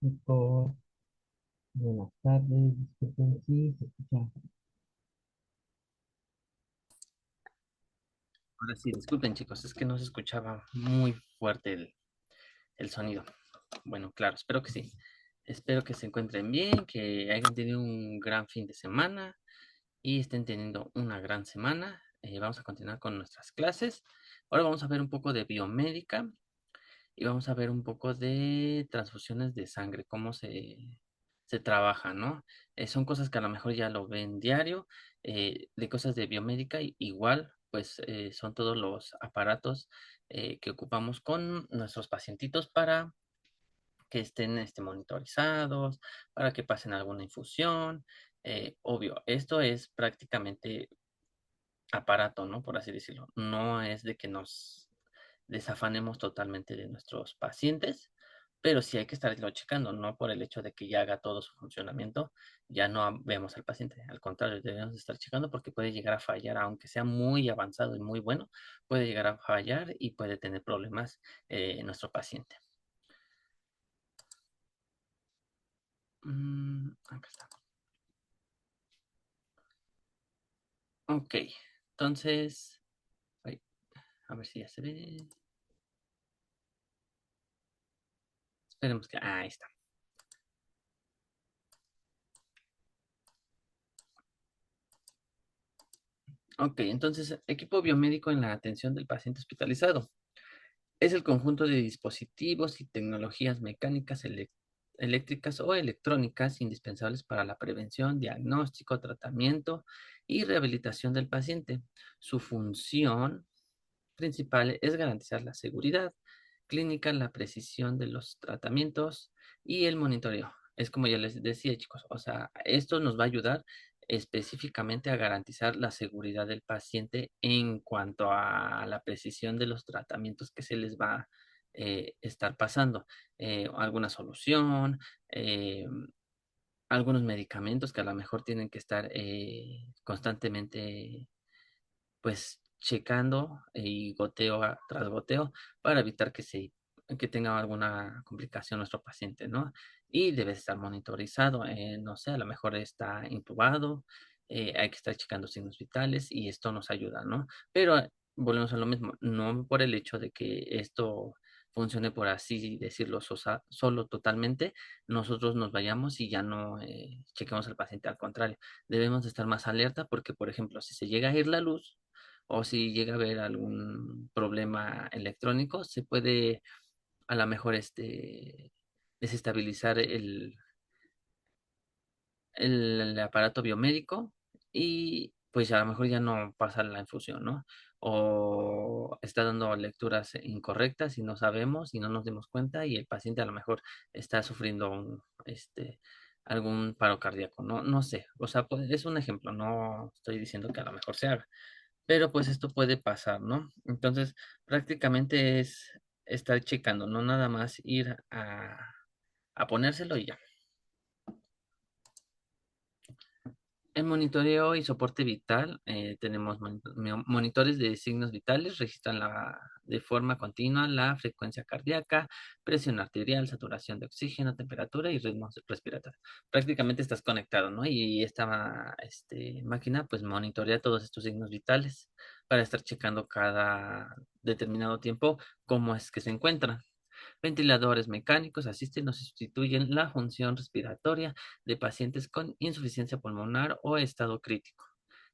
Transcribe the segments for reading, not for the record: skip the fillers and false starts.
chicos, buenas tardes, disculpen si se escucha. Ahora sí, disculpen chicos, es que no se escuchaba muy fuerte el sonido. Bueno, claro, espero que sí. Espero que se encuentren bien, que hayan tenido un gran fin de semana y estén teniendo una gran semana. Vamos a continuar con nuestras clases. Ahora vamos a ver un poco de biomédica y vamos a ver un poco de transfusiones de sangre, se trabaja, ¿no? Son cosas que a lo mejor ya lo ven diario, de cosas de biomédica, igual, pues son todos los aparatos que ocupamos con nuestros pacientitos para que estén monitorizados, para que pasen alguna infusión. Obvio, esto es prácticamente aparato, ¿no? Por así decirlo. No es de que nos desafanemos totalmente de nuestros pacientes, pero sí hay que estarlo checando, no por el hecho de que ya haga todo su funcionamiento, ya no vemos al paciente. Al contrario, debemos estar checando porque puede llegar a fallar, aunque sea muy avanzado y muy bueno, puede llegar a fallar y puede tener problemas nuestro paciente. Acá está. Ok, entonces, ay, a ver si ya se ve. Esperemos que, ahí está. Ok, entonces, equipo biomédico en la atención del paciente hospitalizado. Es el conjunto de dispositivos y tecnologías mecánicas, eléctricas o electrónicas indispensables para la prevención, diagnóstico, tratamiento y rehabilitación del paciente. Su función principal es garantizar la seguridad clínica, la precisión de los tratamientos y el monitoreo. Es como ya les decía, chicos, o sea, esto nos va a ayudar específicamente a garantizar la seguridad del paciente en cuanto a la precisión de los tratamientos que se les va a estar pasando. Alguna solución, algunos medicamentos que a lo mejor tienen que estar constantemente pues checando y goteo tras goteo para evitar que tenga alguna complicación nuestro paciente, ¿no? Y debe estar monitorizado, no sé, a lo mejor está intubado, hay que estar checando signos vitales y esto nos ayuda, ¿no? Pero volvemos a lo mismo, no por el hecho de que esto funcione por así decirlo solo totalmente, nosotros nos vayamos y ya no chequemos al paciente, al contrario, debemos de estar más alerta porque, por ejemplo, si se llega a ir la luz, o si llega a haber algún problema electrónico, se puede a lo mejor desestabilizar el aparato biomédico y pues a lo mejor ya no pasa la infusión, ¿no? O está dando lecturas incorrectas y no sabemos y no nos dimos cuenta y el paciente a lo mejor está sufriendo algún paro cardíaco, ¿no? No sé, o sea, pues, es un ejemplo, no estoy diciendo que a lo mejor se haga, pero pues esto puede pasar, ¿no? Entonces, prácticamente es estar checando, no nada más ir a ponérselo y ya. En monitoreo y soporte vital, tenemos monitores de signos vitales, registran de forma continua la frecuencia cardíaca, presión arterial, saturación de oxígeno, temperatura y ritmo respiratorio. Prácticamente estás conectado, ¿no? Y esta máquina pues monitorea todos estos signos vitales para estar checando cada determinado tiempo cómo es que se encuentran. Ventiladores mecánicos asisten o sustituyen la función respiratoria de pacientes con insuficiencia pulmonar o estado crítico.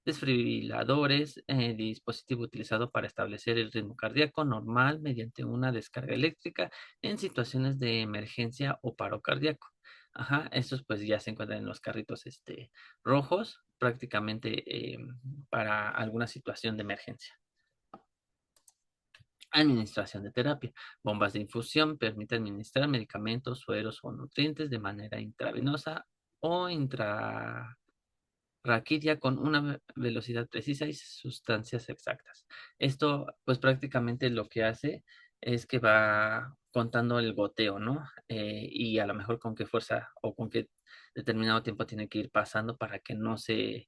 Desfibriladores, dispositivo utilizado para establecer el ritmo cardíaco normal mediante una descarga eléctrica en situaciones de emergencia o paro cardíaco. Ajá, estos pues ya se encuentran en los carritos rojos, prácticamente para alguna situación de emergencia. Administración de terapia. Bombas de infusión permite administrar medicamentos, sueros o nutrientes de manera intravenosa o intrarraquídea con una velocidad precisa y sustancias exactas. Esto, pues prácticamente lo que hace es que va contando el goteo, ¿no? Y a lo mejor con qué fuerza o con qué determinado tiempo tiene que ir pasando para que no eh,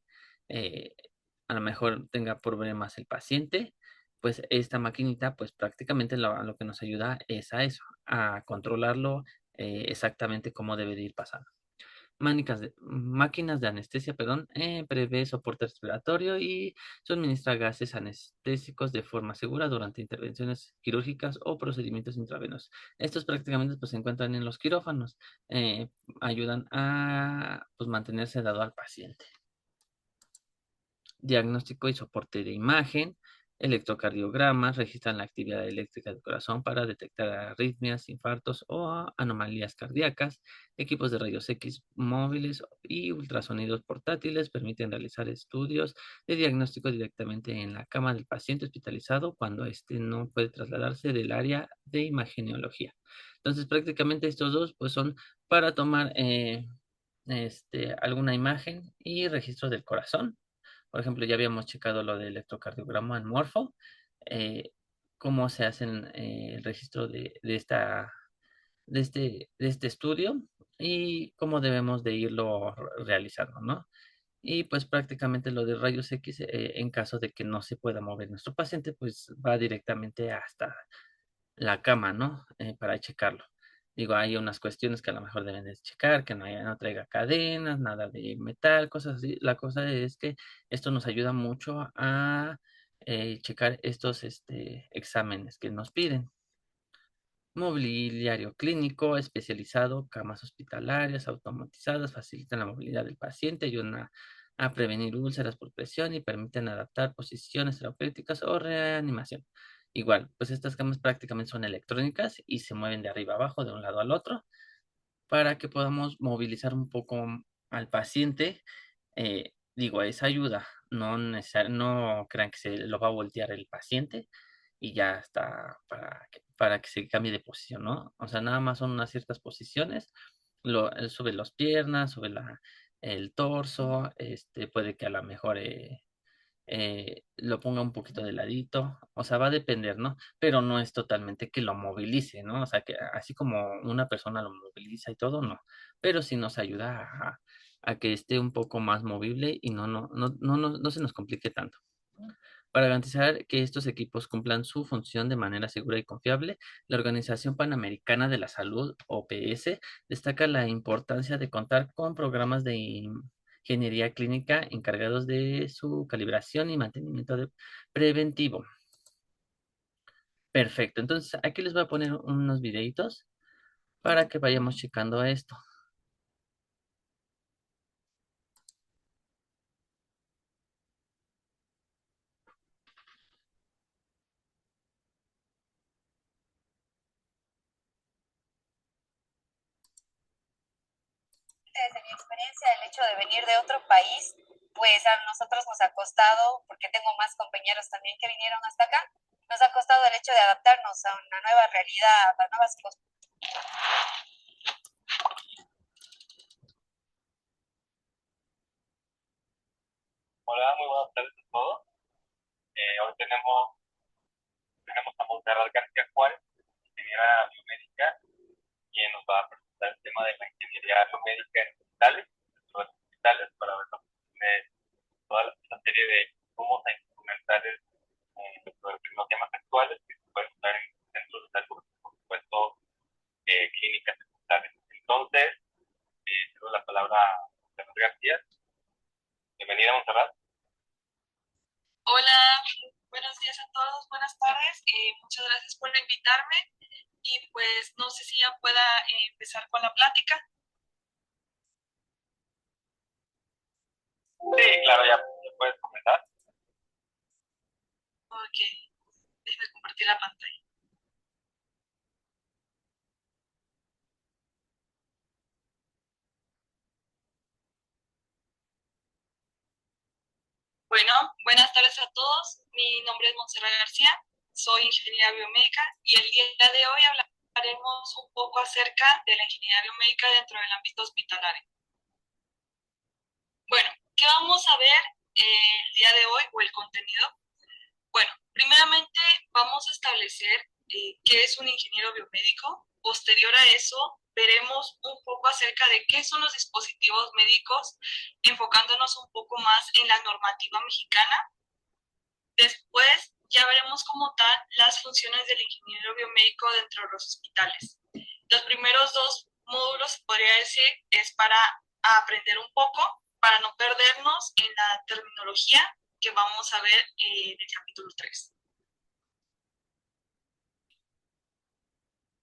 a lo mejor tenga problemas el paciente, pues esta maquinita, pues prácticamente lo que nos ayuda es a eso, a controlarlo exactamente cómo debe de ir pasando. Máquinas de anestesia, perdón, prevé soporte respiratorio y suministra gases anestésicos de forma segura durante intervenciones quirúrgicas o procedimientos intravenosos. Estos prácticamente pues, se encuentran en los quirófanos. Ayudan a pues, mantener sedado al paciente. Diagnóstico y soporte de imagen, electrocardiogramas, registran la actividad eléctrica del corazón para detectar arritmias, infartos o anomalías cardíacas. Equipos de rayos X móviles y ultrasonidos portátiles permiten realizar estudios de diagnóstico directamente en la cama del paciente hospitalizado cuando éste no puede trasladarse del área de imagenología. Entonces, prácticamente estos dos pues, son para tomar alguna imagen y registro del corazón. Por ejemplo, ya habíamos checado lo del electrocardiograma en Morpho, eh, cómo se hace el registro de este estudio y cómo debemos de irlo realizando, ¿no? Y pues prácticamente lo de rayos X, en caso de que no se pueda mover nuestro paciente, pues va directamente hasta la cama, ¿no? Para checarlo. Digo, hay unas cuestiones que a lo mejor deben de checar, que no traiga cadenas, nada de metal, cosas así. La cosa es que esto nos ayuda mucho a checar estos exámenes que nos piden. Mobiliario clínico especializado, camas hospitalarias automatizadas, facilitan la movilidad del paciente, ayudan a prevenir úlceras por presión y permiten adaptar posiciones terapéuticas o reanimación. Igual, pues estas camas prácticamente son electrónicas y se mueven de arriba abajo, de un lado al otro, para que podamos movilizar un poco al paciente. Digo, esa ayuda, no crean que se lo va a voltear el paciente y ya está para que se cambie de posición, ¿no? O sea, nada más son unas ciertas posiciones, sobre las piernas, sobre el torso, puede que a lo mejor lo ponga un poquito de ladito, o sea, va a depender, ¿no? Pero no es totalmente que lo movilice, ¿no? O sea, que así como una persona lo moviliza y todo, no, pero sí nos ayuda a que esté un poco más movible y no se nos complique tanto. Para garantizar que estos equipos cumplan su función de manera segura y confiable, la Organización Panamericana de la Salud, OPS, destaca la importancia de contar con programas de ingeniería clínica encargados de su calibración y mantenimiento preventivo. Perfecto, entonces aquí les voy a poner unos videitos para que vayamos checando esto. Desde mi experiencia, el hecho de venir de otro país, pues a nosotros nos ha costado, porque tengo más compañeros también que vinieron hasta acá, nos ha costado el hecho de adaptarnos a una nueva realidad, a nuevas cosas. Hola, muy buenas tardes a todos. Hoy tenemos a Montserrat García Juárez, ingeniera biomédica, quien nos va a presentar el tema de la ingeniería biomédica en hospitales, en hospitales para ver de toda la serie de cómo se instrumentar los temas actuales que se pueden usar en centros de salud, por supuesto, clínicas hospitales. Entonces, cedo la palabra a Montserrat García. Bienvenida, Montserrat. Hola, buenos días a todos, buenas tardes. Muchas gracias por invitarme y pues no sé si ya pueda empezar con la plática. Sí, claro, ya puedes comenzar. Ok, déjame compartir la pantalla. Bueno, buenas tardes a todos. Mi nombre es Montserrat García, soy ingeniera biomédica y el día de hoy hablaremos un poco acerca de la ingeniería biomédica dentro del ámbito hospitalario. Bueno, ¿qué vamos a ver el día de hoy o el contenido? Bueno, primeramente vamos a establecer qué es un ingeniero biomédico. Posterior a eso, veremos un poco acerca de qué son los dispositivos médicos, enfocándonos un poco más en la normativa mexicana. Después, ya veremos como tal las funciones del ingeniero biomédico dentro de los hospitales. Los primeros dos módulos, se podría decir, es para aprender un poco, para no perdernos en la terminología que vamos a ver del capítulo 3.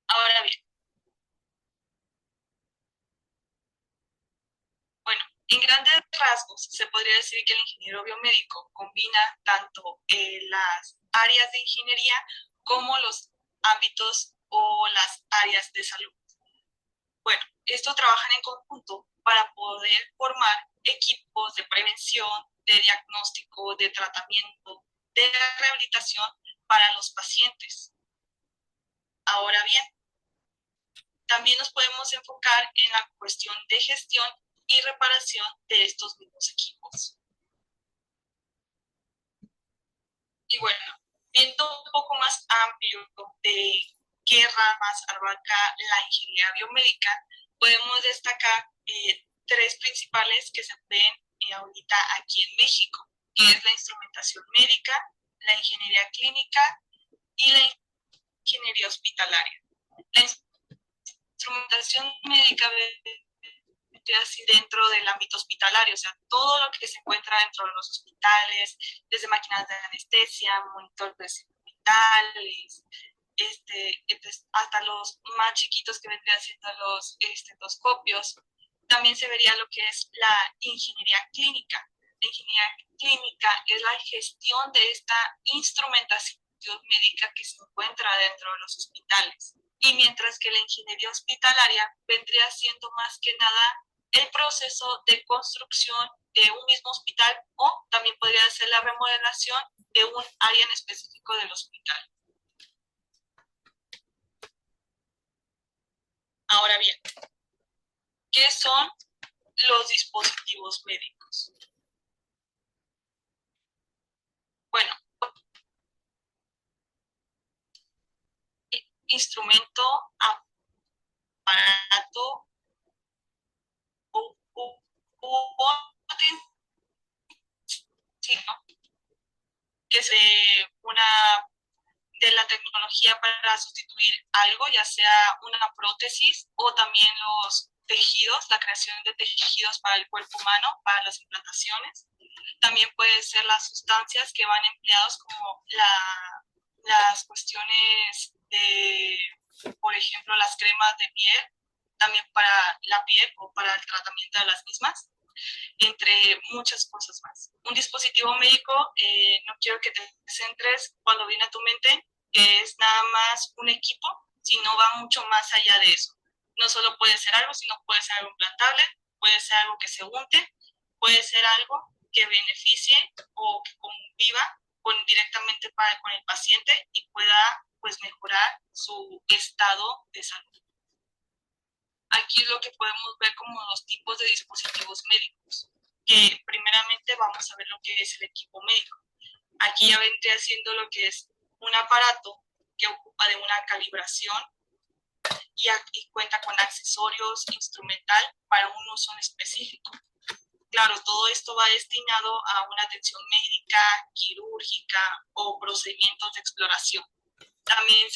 Ahora bien, bueno, en grandes rasgos se podría decir que el ingeniero biomédico combina tanto las áreas de ingeniería como los ámbitos o las áreas de salud. Bueno, estos trabajan en conjunto para poder formar equipos de prevención, de diagnóstico, de tratamiento, de rehabilitación para los pacientes. Ahora bien, también nos podemos enfocar en la cuestión de gestión y reparación de estos mismos equipos. Y bueno, viendo un poco más amplio de qué ramas abarca la ingeniería biomédica, podemos destacar tres principales que se ven ahorita aquí en México, que es la instrumentación médica, la ingeniería clínica y la ingeniería hospitalaria. La instrumentación médica así dentro del ámbito hospitalario, o sea, todo lo que se encuentra dentro de los hospitales, desde máquinas de anestesia, monitores vitales, hasta los más chiquitos que vendrían siendo los estetoscopios. También se vería lo que es la ingeniería clínica. La ingeniería clínica es la gestión de esta instrumentación médica que se encuentra dentro de los hospitales. Y mientras que la ingeniería hospitalaria vendría siendo más que nada el proceso de construcción de un mismo hospital o también podría ser la remodelación de un área en específico del hospital. Ahora bien, ¿qué son los dispositivos médicos? Bueno, instrumento, aparato que es una de la tecnología para sustituir algo, ya sea una prótesis o también los tejidos, la creación de tejidos para el cuerpo humano, para las implantaciones. También puede ser las sustancias que van empleadas como las cuestiones de, por ejemplo, las cremas de piel, también para la piel o para el tratamiento de las mismas, entre muchas cosas más. Un dispositivo médico, no quiero que te centres cuando viene a tu mente, que es nada más un equipo, sino va mucho más allá de eso. No solo puede ser algo, sino puede ser algo implantable, puede ser algo que se unte, puede ser algo que beneficie o que conviva directamente con el paciente y pueda pues mejorar su estado de salud. Aquí es lo que podemos ver como los tipos de dispositivos médicos, que primeramente vamos a ver lo que es el equipo médico. Aquí ya vendría siendo lo que es un aparato que ocupa de una calibración y aquí cuenta con accesorios, instrumental para un uso en específico. Claro, todo esto va destinado a una atención médica, quirúrgica o procedimientos de exploración. También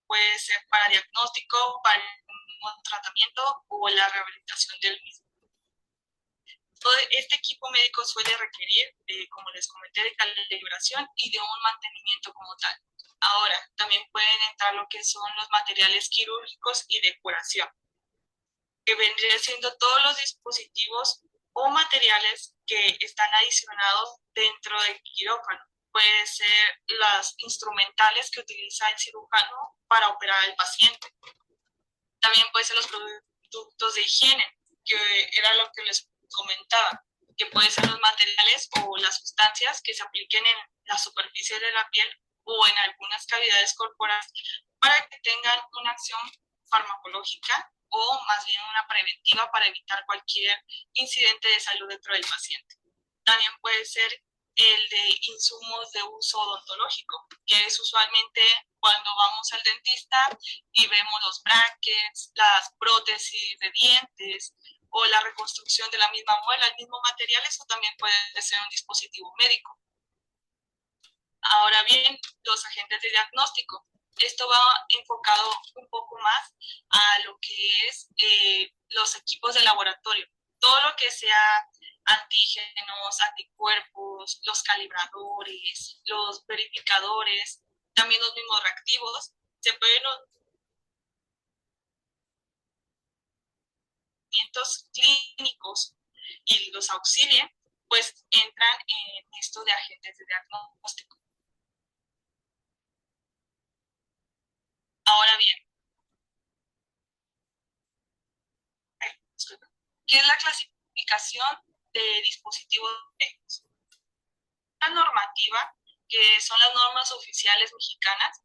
puede ser para diagnóstico, para un tratamiento o la rehabilitación del mismo. Todo este equipo médico suele requerir, como les comenté, de calibración y de un mantenimiento como tal. Ahora, también pueden entrar lo que son los materiales quirúrgicos y de curación, que vendrían siendo todos los dispositivos o materiales que están adicionados dentro del quirófano. Pueden ser las instrumentales que utiliza el cirujano para operar al paciente. También pueden ser los productos de higiene, que era lo que les comentaba, que pueden ser los materiales o las sustancias que se apliquen en la superficie de la piel o en algunas cavidades corporales para que tengan una acción farmacológica o más bien una preventiva para evitar cualquier incidente de salud dentro del paciente. También puede ser el de insumos de uso odontológico, que es usualmente cuando vamos al dentista y vemos los brackets, las prótesis de dientes o la reconstrucción de la misma muela, el mismo material, eso también puede ser un dispositivo médico. Ahora bien, los agentes de diagnóstico. Esto va enfocado un poco más a lo que es los equipos de laboratorio. Todo lo que sea antígenos, anticuerpos, los calibradores, los verificadores, también los mismos reactivos, se pueden clínicos y los auxilien, pues entran en esto de agentes de diagnóstico. Ahora bien, ¿qué es la clasificación de dispositivos médicos? La normativa, que son las normas oficiales mexicanas,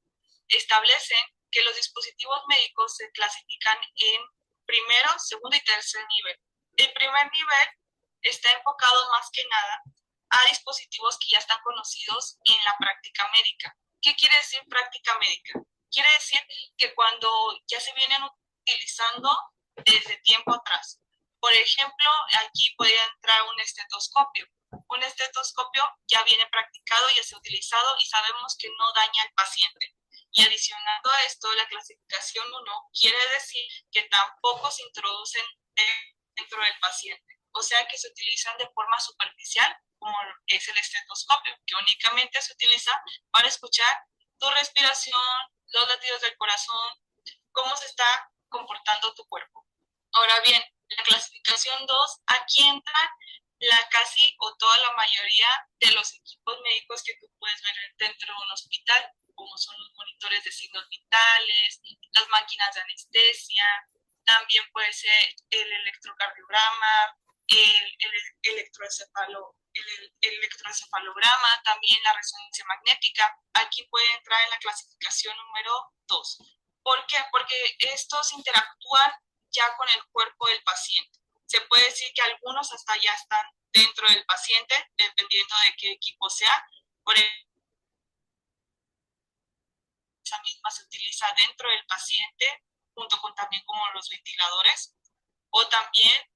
establecen que los dispositivos médicos se clasifican en primero, segundo y tercer nivel. El primer nivel está enfocado más que nada a dispositivos que ya están conocidos en la práctica médica. ¿Qué quiere decir práctica médica? Quiere decir que cuando ya se vienen utilizando desde tiempo atrás. Por ejemplo, aquí podría entrar un estetoscopio. Un estetoscopio ya viene practicado, ya se ha utilizado y sabemos que no daña al paciente. Y adicionando a esto, la clasificación 1 quiere decir que tampoco se introducen dentro del paciente. O sea que se utilizan de forma superficial, como es el estetoscopio, que únicamente se utiliza para escuchar tu respiración, los latidos del corazón, cómo se está comportando tu cuerpo. Ahora bien, la clasificación 2, aquí entran la casi o toda la mayoría de los equipos médicos que tú puedes ver dentro de un hospital, como son los monitores de signos vitales, las máquinas de anestesia, también puede ser el electrocardiograma, el electroencefalograma, también la resonancia magnética. Aquí puede entrar en la clasificación número 2. ¿Por qué? Porque estos interactúan ya con el cuerpo del paciente. Se puede decir que algunos hasta ya están dentro del paciente, dependiendo de qué equipo sea. Por esa misma se utiliza dentro del paciente, junto con también como los ventiladores. O también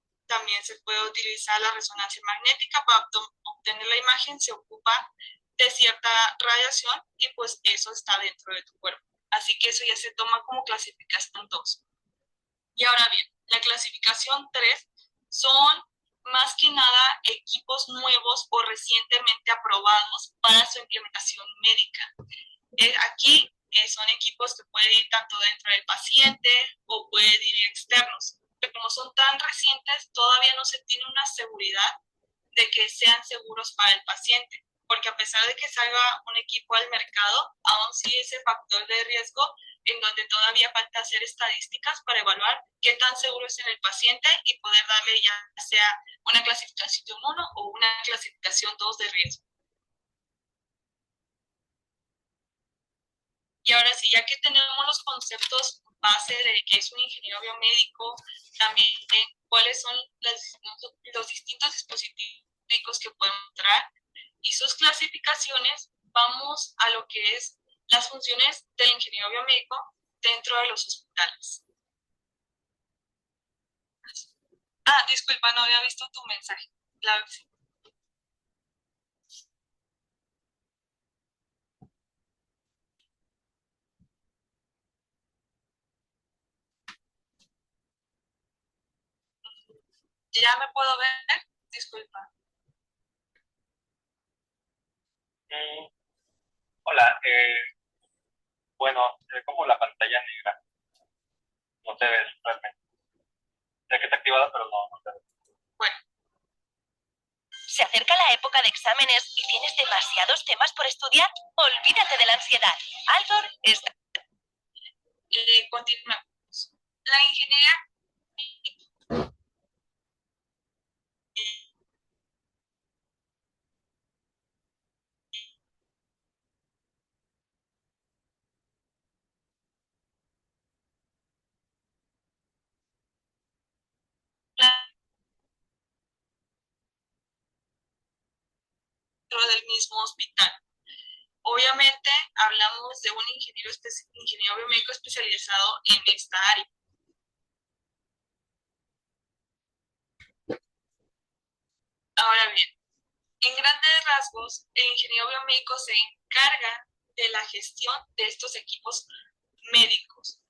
se puede utilizar la resonancia magnética para obtener la imagen, se ocupa de cierta radiación y pues eso está dentro de tu cuerpo. Así que eso ya se toma como clasificación 2. Y ahora bien, la clasificación 3 son más que nada equipos nuevos o recientemente aprobados para su implementación médica. Aquí son equipos que pueden ir tanto dentro del paciente o pueden ir externos. Pero como son tan recientes, todavía no se tiene una seguridad de que sean seguros para el paciente. Porque a pesar de que salga un equipo al mercado, aún sigue ese factor de riesgo en donde todavía falta hacer estadísticas para evaluar qué tan seguro es en el paciente y poder darle ya sea una clasificación 1 o una clasificación 2 de riesgo. Y ahora sí, ya que tenemos los conceptos base de qué es un ingeniero biomédico, también cuáles son los distintos dispositivos que podemos entrar y sus clasificaciones, vamos a lo que es las funciones del ingeniero biomédico dentro de los hospitales. Ah, disculpa, no había visto tu mensaje. Claro que sí. ¿Ya me puedo ver? Disculpa. Hola, bueno, como la pantalla negra, no te ves realmente. Sé que está activada, pero no te ves. Bueno. ¿Se acerca la época de exámenes y tienes demasiados temas por estudiar? Olvídate de la ansiedad. Altor está... Continuamos. La ingeniería dentro del mismo hospital. Obviamente hablamos de un ingeniero biomédico especializado en esta área. Ahora bien, En grandes rasgos, el ingeniero biomédico se encarga de la gestión de estos equipos médicos.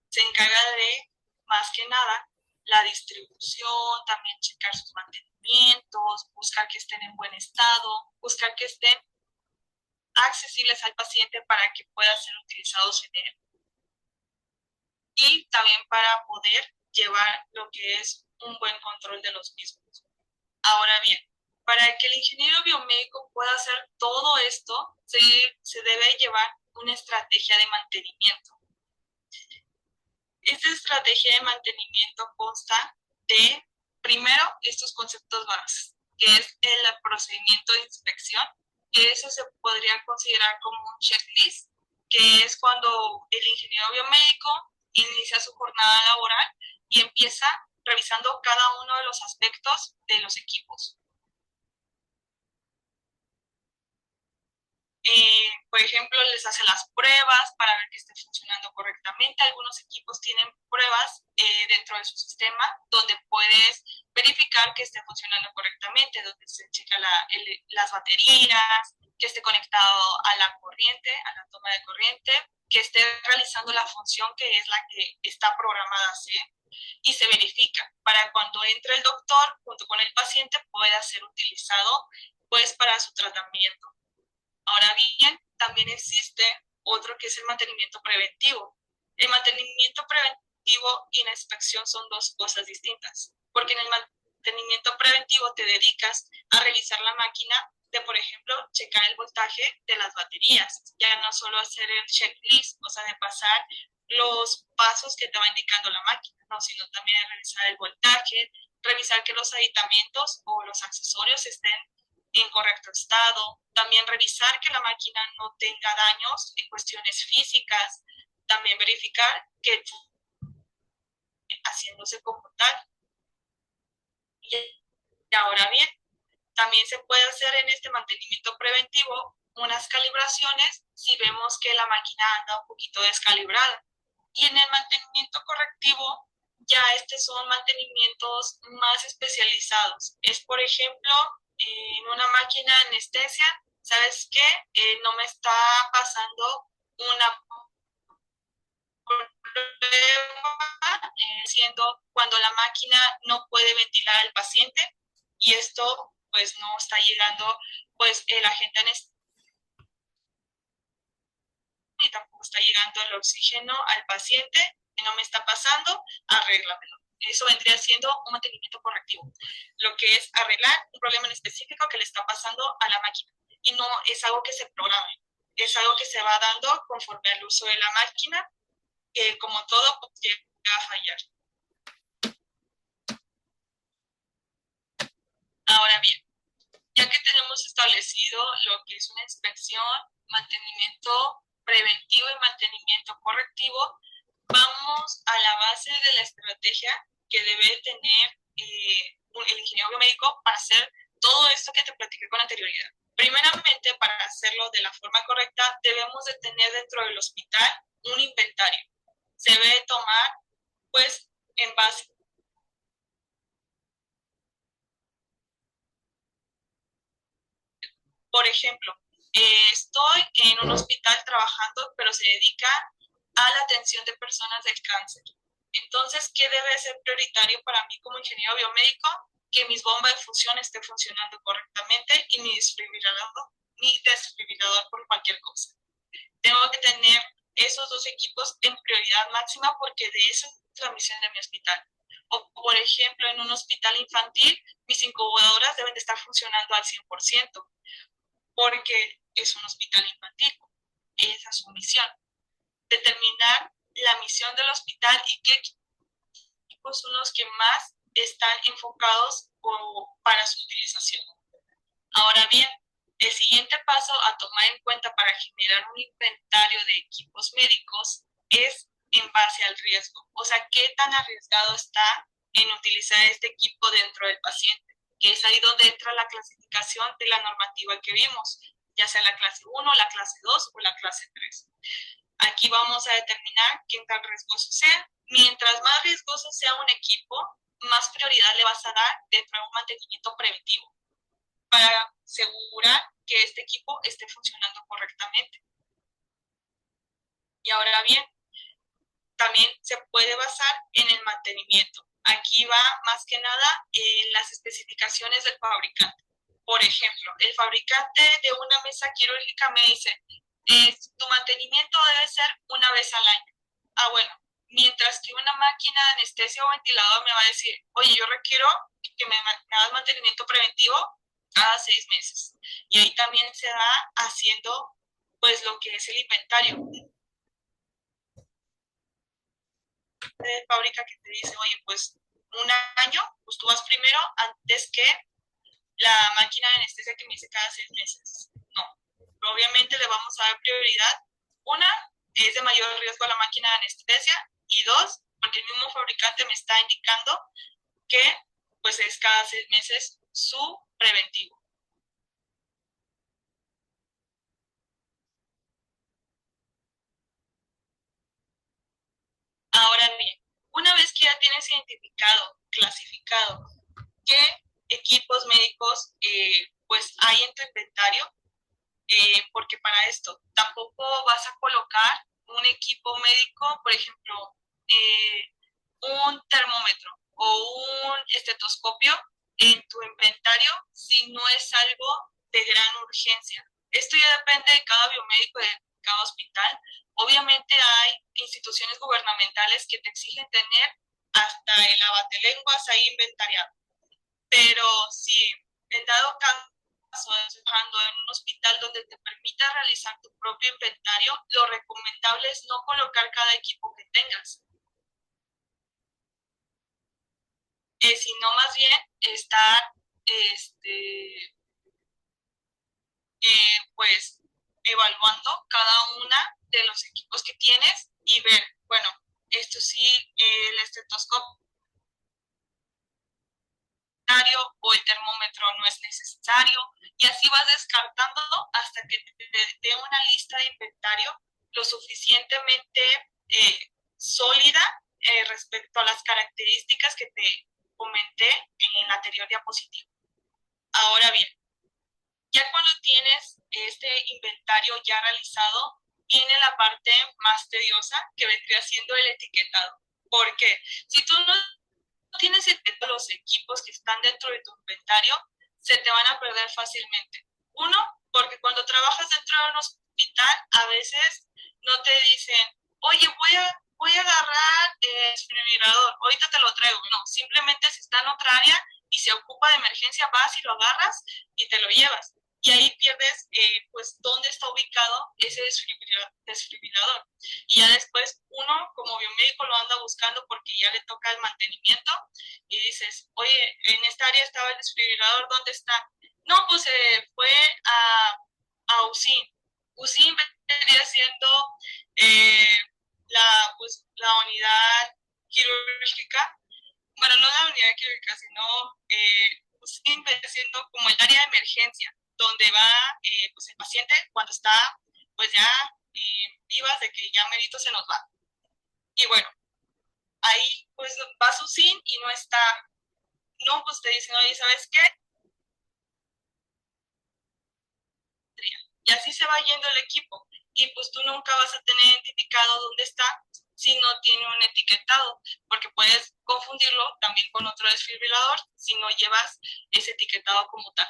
Se encarga de, más que nada, la distribución, también checar sus mantenimientos, buscar que estén en buen estado, buscar que estén accesibles al paciente para que puedan ser utilizados en él. Y también para poder llevar lo que es un buen control de los mismos. Ahora bien, para que el ingeniero biomédico pueda hacer todo esto, se debe llevar una estrategia de mantenimiento. Esta estrategia de mantenimiento consta de, primero, estos conceptos básicos, que es el procedimiento de inspección, que eso se podría considerar como un checklist, que es cuando el ingeniero biomédico inicia su jornada laboral y empieza revisando cada uno de los aspectos de los equipos. Por ejemplo, les hace las pruebas para ver que esté funcionando correctamente. Algunos equipos tienen pruebas dentro de su sistema donde puedes verificar que esté funcionando correctamente, donde se checa las baterías, que esté conectado a la corriente, a la toma de corriente, que esté realizando la función que es la que está programada a hacer, y se verifica para cuando entre el doctor junto con el paciente pueda ser utilizado pues para su tratamiento. Ahora bien, también existe otro que es el mantenimiento preventivo. El mantenimiento preventivo y la inspección son dos cosas distintas, porque en el mantenimiento preventivo te dedicas a revisar la máquina de, por ejemplo, checar el voltaje de las baterías, ya no solo hacer el checklist, o sea, de pasar los pasos que te va indicando la máquina, no, sino también revisar el voltaje, revisar que los aditamentos o los accesorios estén en correcto estado, también revisar que la máquina no tenga daños en cuestiones físicas, también verificar que haciéndose como tal. Y ahora bien, también se puede hacer en este mantenimiento preventivo unas calibraciones si vemos que la máquina anda un poquito descalibrada. Y en el mantenimiento correctivo, ya estos son mantenimientos más especializados. Es, por ejemplo, en una máquina de anestesia, ¿sabes qué? No me está pasando una problema, siendo cuando la máquina no puede ventilar al paciente y esto pues no está llegando pues el agente anestésico y tampoco está llegando el oxígeno al paciente, que no me está pasando, arréglamelo. Eso vendría siendo un mantenimiento correctivo, lo que es arreglar un problema en específico que le está pasando a la máquina. Y no es algo que se programe, es algo que se va dando conforme al uso de la máquina, que como todo pues, llega a fallar. Ahora bien, ya que tenemos establecido lo que es una inspección, mantenimiento preventivo y mantenimiento correctivo, vamos a la base de la estrategia que debe tener el ingeniero biomédico para hacer todo esto que te platiqué con anterioridad. Primeramente, para hacerlo de la forma correcta, debemos de tener dentro del hospital un inventario. Se debe tomar, pues, en base por ejemplo, estoy en un hospital trabajando, pero se dedica a la atención de personas del cáncer. Entonces, ¿qué debe ser prioritario para mí como ingeniero biomédico? Que mis bombas de fusión estén funcionando correctamente y mi desfibrilador por cualquier cosa. Tengo que tener esos dos equipos en prioridad máxima porque de eso es la misión de mi hospital. O, por ejemplo, en un hospital infantil, mis incubadoras deben de estar funcionando al 100%, porque es un hospital infantil. Esa es su misión. Determinar la misión del hospital y qué equipos son los que más están enfocados para su utilización. Ahora bien, el siguiente paso a tomar en cuenta para generar un inventario de equipos médicos es en base al riesgo. O sea, qué tan arriesgado está en utilizar este equipo dentro del paciente, que es ahí donde entra la clasificación de la normativa que vimos, ya sea la clase 1, la clase 2 o la clase 3. Aquí vamos a determinar qué tan riesgoso sea. Mientras más riesgoso sea un equipo, más prioridad le vas a dar dentro de un mantenimiento preventivo, para asegurar que este equipo esté funcionando correctamente. Y ahora bien, también se puede basar en el mantenimiento. Aquí va más que nada en las especificaciones del fabricante. Por ejemplo, el fabricante de una mesa quirúrgica me dice, tu mantenimiento debe ser una vez al año. Ah, bueno, mientras que una máquina de anestesia o ventilador me va a decir, oye, yo requiero que me hagas mantenimiento preventivo cada 6 meses. Y ahí también se va haciendo pues lo que es el inventario de fábrica que te dice, oye, pues un año, pues tú vas primero antes que la máquina de anestesia que me dice cada 6 meses. No, pero obviamente le vamos a dar prioridad. Una, es de mayor riesgo a la máquina de anestesia, y dos, porque el mismo fabricante me está indicando que pues es cada 6 meses su preventivo. Ahora bien, una vez que ya tienes identificado, clasificado qué equipos médicos pues hay en tu inventario, porque para esto tampoco vas a colocar un equipo médico, por ejemplo, un termómetro o un estetoscopio en tu inventario si no es algo de gran urgencia. Esto ya depende de cada biomédico, de cada hospital. Obviamente hay instituciones gubernamentales que te exigen tener hasta el abatelenguas ahí inventariado. Pero si en dado caso trabajando en un hospital donde te permita realizar tu propio inventario, lo recomendable es no colocar cada equipo que tengas, sino más bien estar pues evaluando cada una de los equipos que tienes y ver, bueno, esto sí, el estetoscopio o el termómetro no es necesario, y así vas descartando hasta que te dé una lista de inventario lo suficientemente sólida respecto a las características que te comenté en la anterior diapositiva. Ahora bien, ya cuando tienes este inventario ya realizado, viene la parte más tediosa, que vendría siendo el etiquetado. ¿Por qué? Si tú no tienes etiquetados los equipos que están dentro de tu inventario, se te van a perder fácilmente. Uno, porque cuando trabajas dentro de un hospital, a veces no te dicen, oye, voy a agarrar el desfibrilador, ahorita te lo traigo. No, simplemente si está en otra área y se ocupa de emergencia, vas y lo agarras y te lo llevas. Y ahí pierdes, pues, dónde está ubicado ese desfibrilador. Y ya después uno, como biomédico, lo anda buscando porque ya le toca el mantenimiento y dices, oye, en esta área estaba el desfibrilador, ¿dónde está? No, pues se fue a UCIN. UCIN vendría siendo pues, la unidad quirúrgica, bueno, no la unidad quirúrgica, sino UCIN vendría siendo como el área de emergencia, donde va pues el paciente cuando está pues ya vivas de que ya merito se nos va. Y bueno, ahí pues va su SIN y no está, no, pues te dicen, oye, ¿sabes qué? Y así se va yendo el equipo. Y pues tú nunca vas a tener identificado dónde está si no tiene un etiquetado, porque puedes confundirlo también con otro desfibrilador si no llevas ese etiquetado como tal.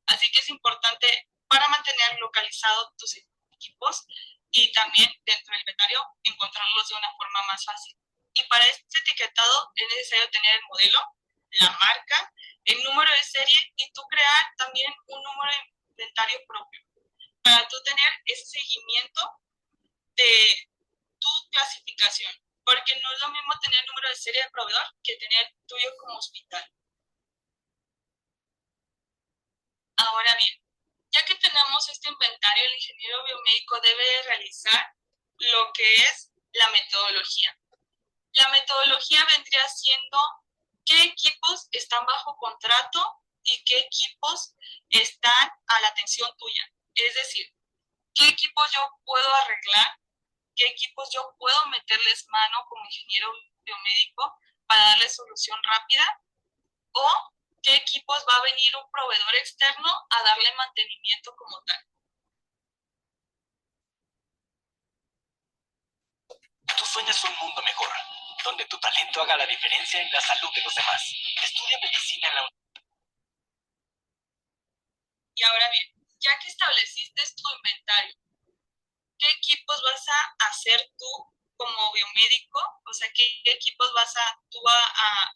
Así que es importante para mantener localizados tus equipos y también dentro del inventario encontrarlos de una forma más fácil. Y para este etiquetado es necesario tener el modelo, la marca, el número de serie y tú crear también un número de inventario propio para tú tener ese seguimiento de tu clasificación. Porque no es lo mismo tener el número de serie de proveedor que tener tuyo como hospital. Ahora bien, ya que tenemos este inventario, el ingeniero biomédico debe realizar lo que es la metodología. La metodología vendría siendo qué equipos están bajo contrato y qué equipos están a la atención tuya. Es decir, qué equipos yo puedo arreglar, qué equipos yo puedo meterles mano como ingeniero biomédico para darles solución rápida, o qué equipos va a venir un proveedor externo a darle mantenimiento como tal. Tú sueñas un mundo mejor, donde tu talento haga la diferencia en la salud de los demás. Estudia medicina en la Y ahora bien, ya que estableciste tu inventario, ¿qué equipos vas a hacer tú como biomédico? O sea, ¿qué equipos vas a tú a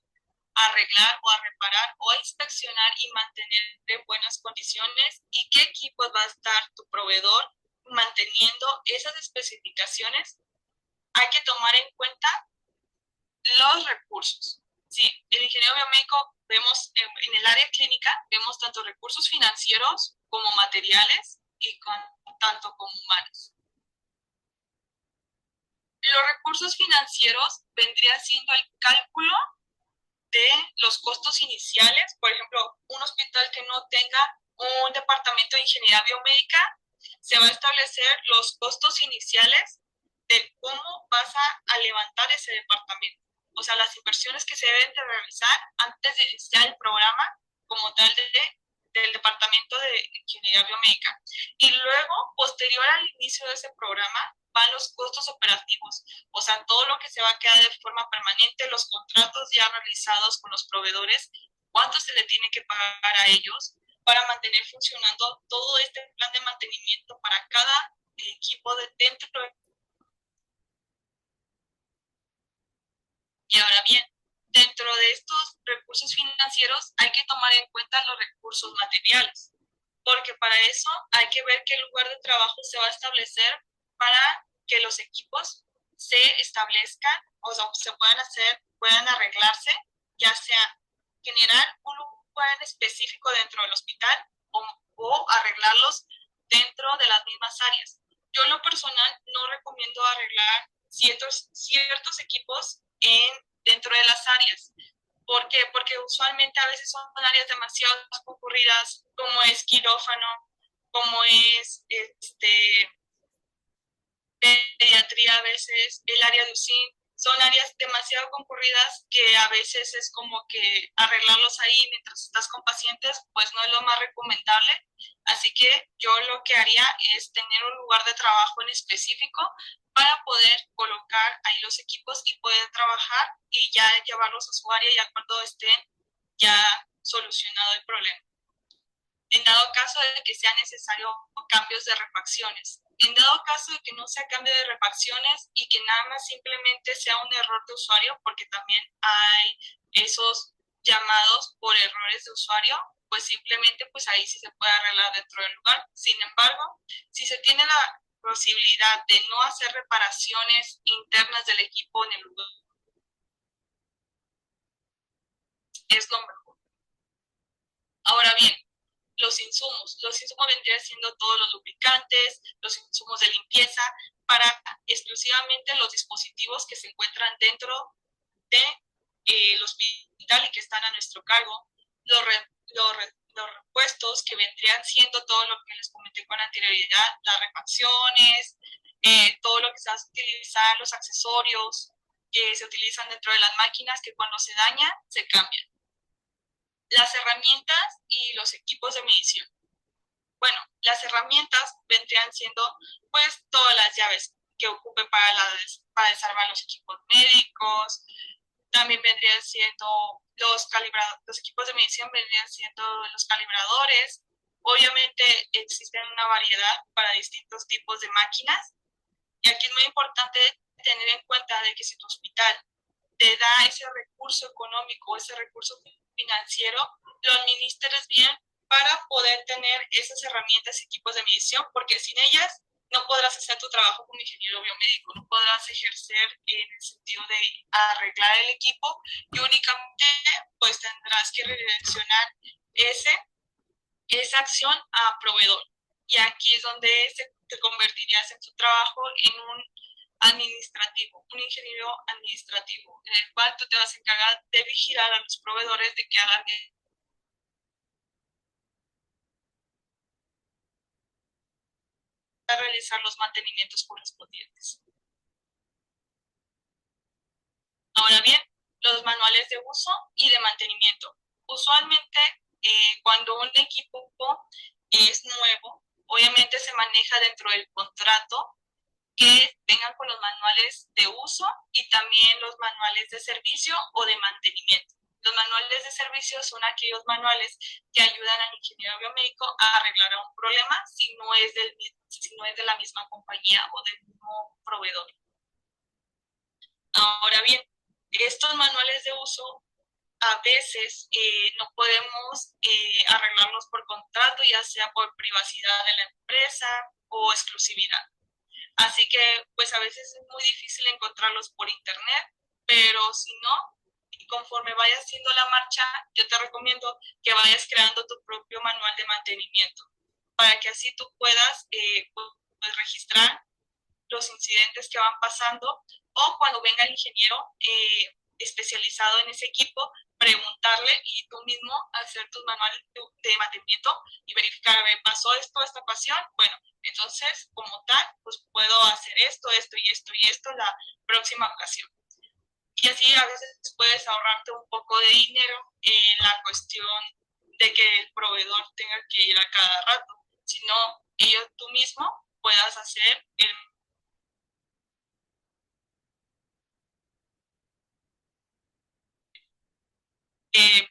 arreglar o a reparar o a inspeccionar y mantener en buenas condiciones? ¿Y qué equipos va a estar tu proveedor manteniendo esas especificaciones? Hay que tomar en cuenta los recursos. Sí, el ingeniero biomédico vemos en el área clínica, vemos tanto recursos financieros como materiales y tanto como humanos. Los recursos financieros vendría siendo el cálculo de los costos iniciales. Por ejemplo, un hospital que no tenga un departamento de ingeniería biomédica, se va a establecer los costos iniciales de cómo vas a levantar ese departamento. O sea, las inversiones que se deben de realizar antes de iniciar el programa como tal del departamento de ingeniería biomédica. Y luego, posterior al inicio de ese programa, van los costos operativos, o sea, todo lo que se va a quedar de forma permanente, los contratos ya realizados con los proveedores, cuánto se le tiene que pagar a ellos para mantener funcionando todo este plan de mantenimiento para cada equipo de dentro. Y ahora bien, dentro de estos recursos financieros hay que tomar en cuenta los recursos materiales, porque para eso hay que ver qué lugar de trabajo se va a establecer para que los equipos se establezcan, o sea, se puedan hacer, puedan arreglarse, ya sea generar un lugar en específico dentro del hospital o arreglarlos dentro de las mismas áreas. Yo en lo personal no recomiendo arreglar ciertos equipos dentro de las áreas. ¿Por qué? Porque usualmente a veces son áreas demasiado concurridas, como es quirófano, como es pediatría, a veces el área de UCIN. Son áreas demasiado concurridas que a veces es como que arreglarlos ahí mientras estás con pacientes, pues no es lo más recomendable. Así que yo lo que haría es tener un lugar de trabajo en específico para poder colocar ahí los equipos y poder trabajar y ya llevarlos a su área ya cuando estén ya solucionado el problema. En dado caso de que sea necesario cambios de refacciones. En dado caso de que no sea cambio de refacciones y que nada más simplemente sea un error de usuario, porque también hay esos llamados por errores de usuario, pues simplemente pues ahí sí se puede arreglar dentro del lugar. Sin embargo, si se tiene la posibilidad de no hacer reparaciones internas del equipo en el lugar, es lo mejor. Ahora bien, los insumos. Los insumos vendrían siendo todos los lubricantes, los insumos de limpieza, para exclusivamente los dispositivos que se encuentran dentro del hospital y que están a nuestro cargo. Los repuestos que vendrían siendo todo lo que les comenté con anterioridad, las refacciones, todo lo que se va a utilizar, los accesorios que se utilizan dentro de las máquinas que cuando se dañan se cambian. Las herramientas y los equipos de medición. Bueno, las herramientas vendrían siendo pues todas las llaves que ocupe para desarmar los equipos médicos. También vendrían siendo los equipos de medición, vendrían siendo los calibradores. Obviamente existen una variedad para distintos tipos de máquinas. Y aquí es muy importante tener en cuenta de que si tu hospital te da ese recurso económico, ese recurso financiero, lo administres bien para poder tener esas herramientas y equipos de medición, porque sin ellas no podrás hacer tu trabajo como ingeniero biomédico, no podrás ejercer en el sentido de arreglar el equipo y únicamente pues tendrás que redireccionar esa acción a proveedor. Y aquí es donde te convertirías en tu trabajo en un administrativo, un ingeniero administrativo, en el cual tú te vas a encargar de vigilar a los proveedores de que hagan a realizar los mantenimientos correspondientes. Ahora bien, los manuales de uso y de mantenimiento. Usualmente, cuando un equipo es nuevo, obviamente se maneja dentro del contrato que vengan con los manuales de uso y también los manuales de servicio o de mantenimiento. Los manuales de servicio son aquellos manuales que ayudan al ingeniero biomédico a arreglar un problema si no es de la misma compañía o del mismo proveedor. Ahora bien, estos manuales de uso a veces no podemos arreglarlos por contrato, ya sea por privacidad de la empresa o exclusividad. Así que pues a veces es muy difícil encontrarlos por internet, pero si no, conforme vayas haciendo la marcha, yo te recomiendo que vayas creando tu propio manual de mantenimiento para que así tú puedas pues, registrar los incidentes que van pasando o cuando venga el ingeniero especializado en ese equipo, preguntarle y tú mismo hacer tus manuales de mantenimiento y verificar, a ver, ¿pasó esto esta ocasión? Bueno, entonces, como tal, pues puedo hacer esto, esto y esto y esto la próxima ocasión. Y así a veces puedes ahorrarte un poco de dinero en la cuestión de que el proveedor tenga que ir a cada rato, sino tú mismo puedas hacer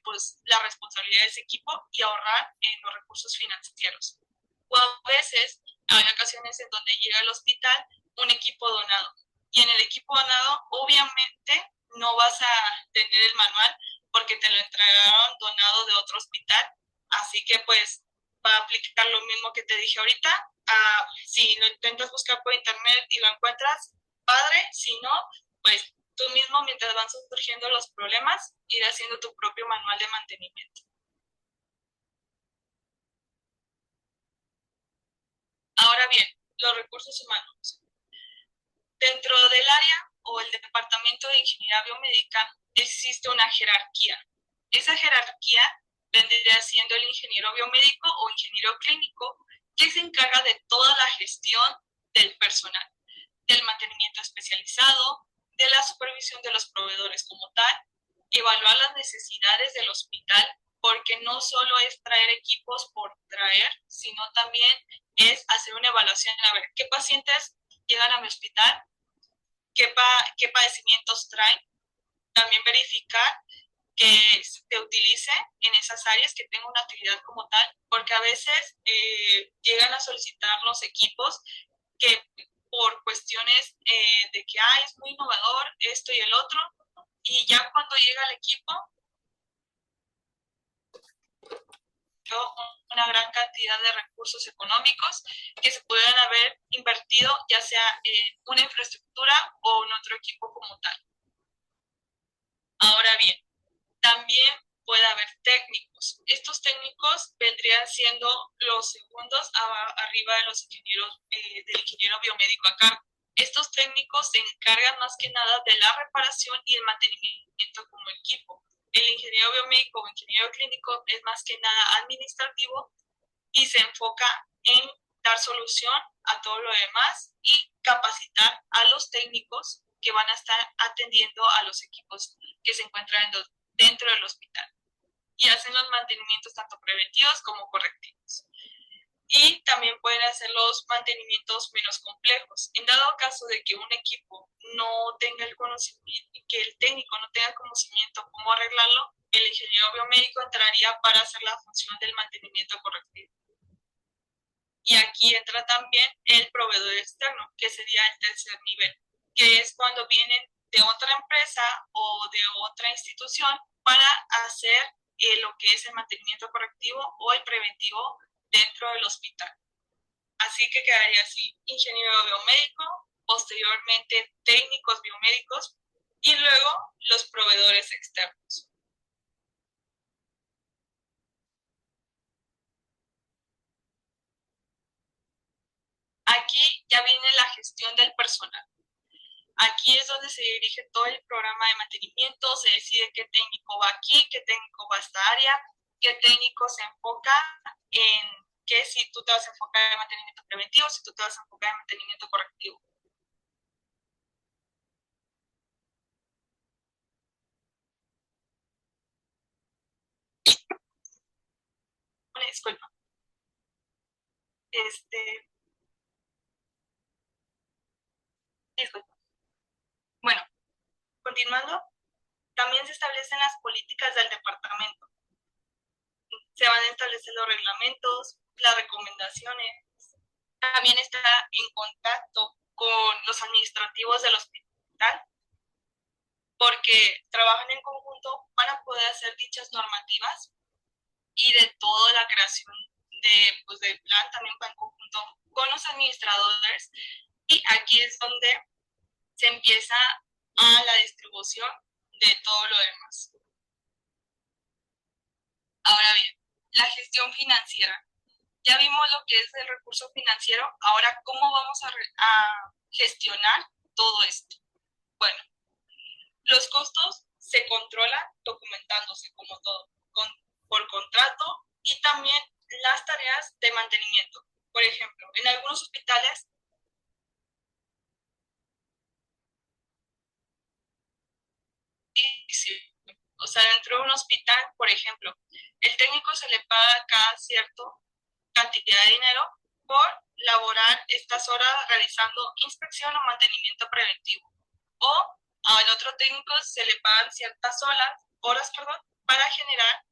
pues la responsabilidad de ese equipo y ahorrar en los recursos financieros. O a veces hay ocasiones en donde llega al hospital un equipo donado y en el equipo donado obviamente no vas a tener el manual porque te lo entregaron donado de otro hospital, así que pues va a aplicar lo mismo que te dije ahorita. Si lo intentas buscar por internet y lo encuentras, padre, si no, pues tú mismo, mientras van surgiendo los problemas, ir haciendo tu propio manual de mantenimiento. Ahora bien, los recursos humanos. Dentro del área o el departamento de ingeniería biomédica existe una jerarquía. Esa jerarquía vendría siendo el ingeniero biomédico o ingeniero clínico que se encarga de toda la gestión del personal, del mantenimiento especializado, de la supervisión de los proveedores como tal, evaluar las necesidades del hospital, porque no solo es traer equipos por traer, sino también es hacer una evaluación, a ver qué pacientes llegan a mi hospital, qué padecimientos traen, también verificar que se utilice en esas áreas, que tenga una actividad como tal, porque a veces llegan a solicitar los equipos que por cuestiones de que es muy innovador esto y el otro, y ya cuando llega el equipo, una gran cantidad de recursos económicos que se pudieran haber invertido ya sea en una infraestructura o en otro equipo como tal. Ahora bien, también puede haber técnicos. Estos técnicos vendrían siendo los segundos arriba de los ingenieros, del ingeniero biomédico a cargo. Estos técnicos se encargan más que nada de la reparación y el mantenimiento como equipo. El ingeniero biomédico o ingeniero clínico es más que nada administrativo y se enfoca en dar solución a todo lo demás y capacitar a los técnicos que van a estar atendiendo a los equipos que se encuentran dentro del hospital y hacen los mantenimientos tanto preventivos como correctivos. Y también pueden hacer los mantenimientos menos complejos. En dado caso de que un equipo no tenga el conocimiento, que el técnico no tenga conocimiento cómo arreglarlo, el ingeniero biomédico entraría para hacer la función del mantenimiento correctivo. Y aquí entra también el proveedor externo, que sería el tercer nivel, que es cuando vienen de otra empresa o de otra institución para hacer lo que es el mantenimiento correctivo o el preventivo dentro del hospital. Así que quedaría así: ingeniero biomédico, posteriormente técnicos biomédicos y luego los proveedores externos. Aquí ya viene la gestión del personal. Aquí es donde se dirige todo el programa de mantenimiento, se decide qué técnico va aquí, qué técnico va a esta área, qué técnico se enfoca en qué, si tú te vas a enfocar en mantenimiento preventivo, si tú te vas a enfocar en mantenimiento correctivo. disculpa. Este, disculpa. Bueno, continuando, también se establecen las políticas del departamento. Se van a establecer los reglamentos, las recomendaciones. También está en contacto con los administrativos del hospital, porque trabajan en conjunto para poder hacer dichas normativas y de toda la creación del plan también va en conjunto con los administradores, y aquí es donde se empieza a la distribución de todo lo demás. Ahora bien, la gestión financiera. Ya vimos lo que es el recurso financiero, ahora ¿cómo vamos a gestionar todo esto? Bueno, los costos se controlan documentándose como todo, por contrato, y también las tareas de mantenimiento. Por ejemplo, en algunos hospitales o sea, dentro de un hospital, por ejemplo, el técnico se le paga cada cierta cantidad de dinero por laborar estas horas realizando inspección o mantenimiento preventivo. O al otro técnico se le pagan ciertas horas, para generar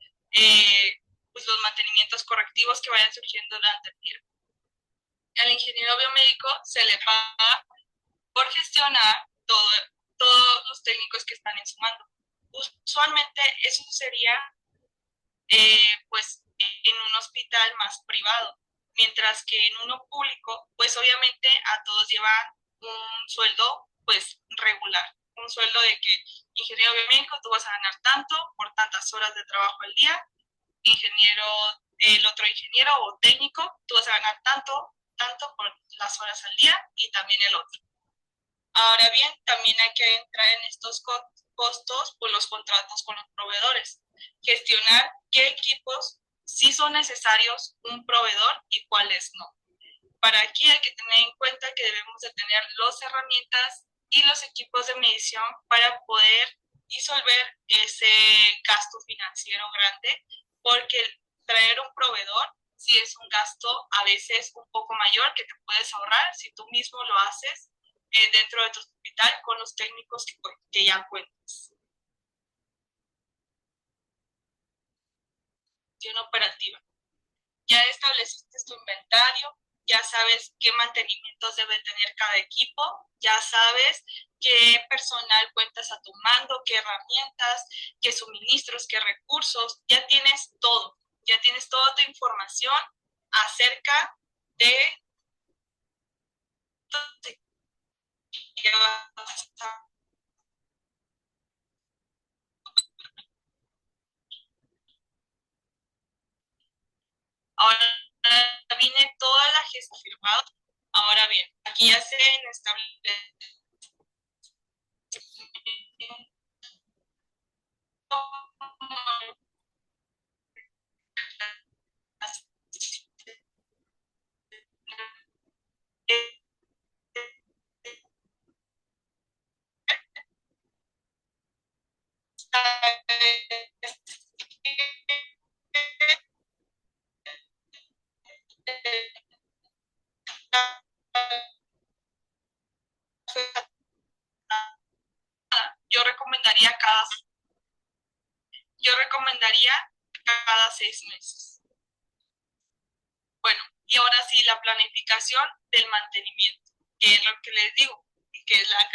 pues los mantenimientos correctivos que vayan surgiendo durante el día. Al ingeniero biomédico se le paga por gestionar todos los técnicos que están en su mando. Usualmente eso sería pues en un hospital más privado, mientras que en uno público, pues obviamente a todos llevan un sueldo pues regular, un sueldo de que ingeniero biomédico tú vas a ganar tanto por tantas horas de trabajo al día, el otro ingeniero o técnico, tú vas a ganar tanto por las horas al día, y también el otro. Ahora bien, también hay que entrar en estos costos por los contratos con los proveedores, gestionar qué equipos sí son necesarios un proveedor y cuáles no. Para aquí hay que tener en cuenta que debemos de tener las herramientas y los equipos de medición para poder disolver ese gasto financiero grande, porque traer un proveedor sí es un gasto a veces un poco mayor que te puedes ahorrar si tú mismo lo haces dentro de tu hospital con los técnicos que ya cuentas. Gestión operativa. Ya estableciste tu inventario, ya sabes qué mantenimientos debe tener cada equipo, ya sabes qué personal cuentas a tu mando, qué herramientas, qué suministros, qué recursos, ya tienes todo, ya tienes toda tu información acerca de qué vas a. Ahora viene toda la gestión firmada. Ahora bien, aquí ya se establece yo recomendaría cada 6 meses. Bueno, y ahora sí, la planificación del mantenimiento, que es lo que les digo, que es la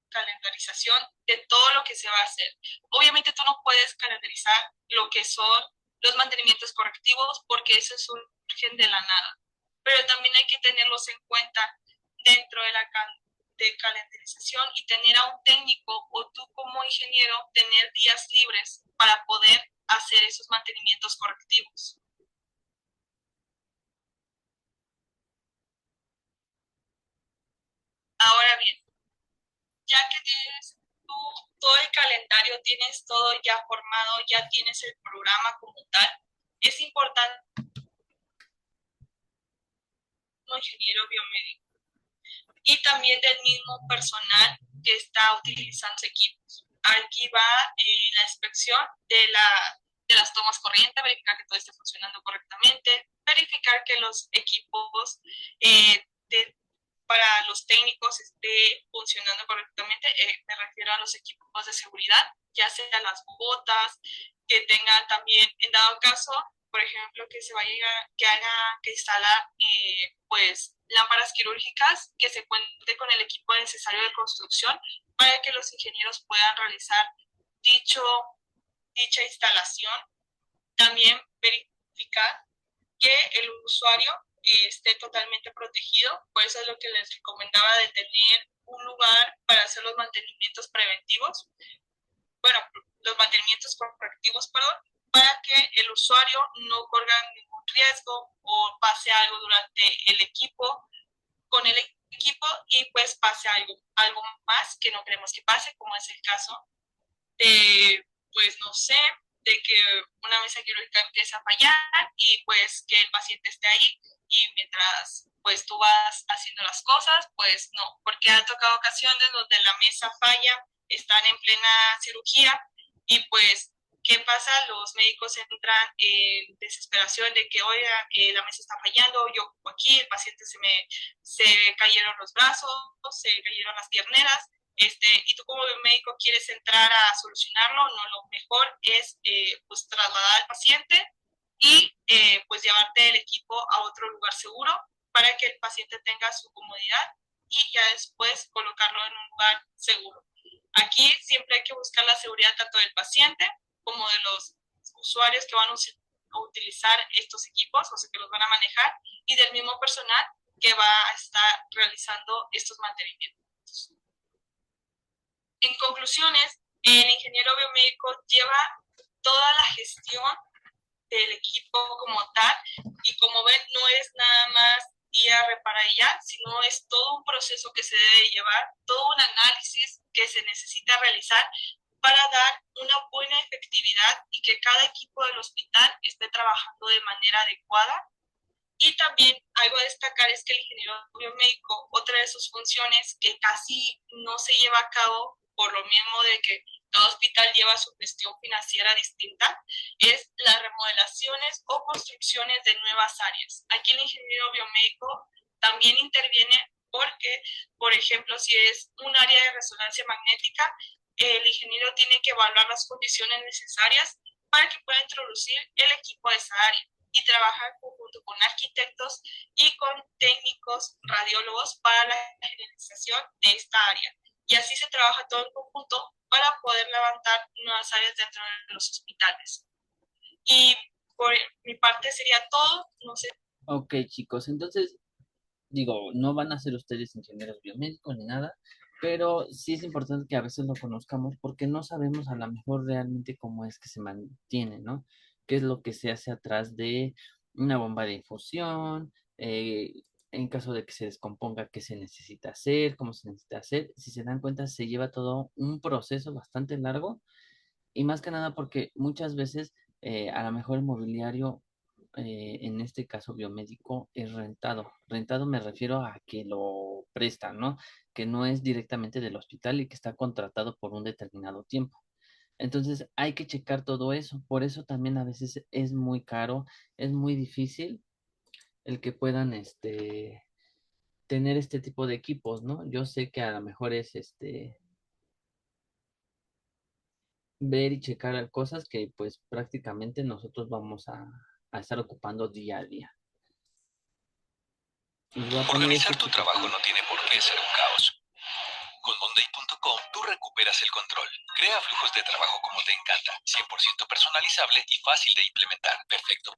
calendarización de todo lo que se va a hacer. Obviamente tú no puedes calendarizar lo que son los mantenimientos correctivos, porque eso surgen de la nada, pero también hay que tenerlos en cuenta dentro de la calendarización, y tener a un técnico o tú como ingeniero tener días libres para poder hacer esos mantenimientos correctivos. Ahora bien, ya que tienes tú todo el calendario, tienes todo ya formado, ya tienes el programa como tal, es importante como ingeniero biomédico y también del mismo personal que está utilizando equipos. Aquí va la inspección de las tomas corriente, verificar que todo esté funcionando correctamente, verificar que los equipos para los técnicos esté funcionando correctamente. Me refiero a los equipos de seguridad, ya sean las botas, que tengan también, en dado caso, por ejemplo, que se vaya, que haga, que instalar, pues, lámparas quirúrgicas, que se cuente con el equipo necesario de construcción para que los ingenieros puedan realizar dicha instalación. También verificar que el usuario esté totalmente protegido. Por eso es lo que les recomendaba de tener un lugar para hacer los mantenimientos preventivos, bueno, los mantenimientos correctivos, perdón, para que el usuario no corra ningún riesgo o pase algo durante el equipo, con el equipo, y pues pase algo más que no queremos que pase, como es el caso de, pues no sé, de que una mesa quirúrgica empiece a fallar y pues que el paciente esté ahí y mientras pues tú vas haciendo las cosas, pues no, porque ha tocado ocasiones donde la mesa falla, están en plena cirugía y pues, ¿qué pasa? Los médicos entran en desesperación de que, oiga, la mesa está fallando, yo aquí, el paciente se cayeron los brazos, se cayeron las pierneras, y tú como médico quieres entrar a solucionarlo, no, lo mejor es pues trasladar al paciente y pues llevarte el equipo a otro lugar seguro para que el paciente tenga su comodidad y ya después colocarlo en un lugar seguro. Aquí siempre hay que buscar la seguridad tanto del paciente como de los usuarios que van a utilizar estos equipos, o sea, que los van a manejar, y del mismo personal que va a estar realizando estos mantenimientos. En conclusiones, el ingeniero biomédico lleva toda la gestión del equipo como tal, y como ven, no es nada más ir a reparar ya, sino es todo un proceso que se debe llevar, todo un análisis que se necesita realizar para dar una buena efectividad y que cada equipo del hospital esté trabajando de manera adecuada. Y también algo a destacar es que el ingeniero biomédico, otra de sus funciones que casi no se lleva a cabo por lo mismo de que cada hospital lleva su gestión financiera distinta, es las remodelaciones o construcciones de nuevas áreas. Aquí el ingeniero biomédico también interviene porque, por ejemplo, si es un área de resonancia magnética, el ingeniero tiene que evaluar las condiciones necesarias para que pueda introducir el equipo a esa área y trabajar junto con arquitectos y con técnicos radiólogos para la generalización de esta área. Y así se trabaja todo en conjunto para poder levantar nuevas áreas dentro de los hospitales. Y por mi parte sería todo, no sé. Ok, chicos, entonces, digo, no van a ser ustedes ingenieros biomédicos ni nada, pero sí es importante que a veces lo conozcamos porque no sabemos a lo mejor realmente cómo es que se mantiene, ¿no? ¿Qué es lo que se hace atrás de una bomba de infusión? En caso de que se descomponga, ¿qué se necesita hacer? ¿Cómo se necesita hacer? Si se dan cuenta, se lleva todo un proceso bastante largo y más que nada porque muchas veces a lo mejor el mobiliario, en este caso biomédico, es rentado. Rentado me refiero a que lo prestan, ¿no? Que no es directamente del hospital y que está contratado por un determinado tiempo. Entonces hay que checar todo eso. Por eso también a veces es muy caro, es muy difícil el que puedan tener este tipo de equipos, ¿no? Yo sé que a lo mejor es ver y checar cosas que pues prácticamente nosotros vamos a estar ocupando día a día. Les voy a poner Organizar este tu tipo trabajo de- no tiene por qué ser un caos. Con Monday.com tú recuperas el control. Crea flujos de trabajo como te encanta, 100% personalizable y fácil de implementar. Perfecto.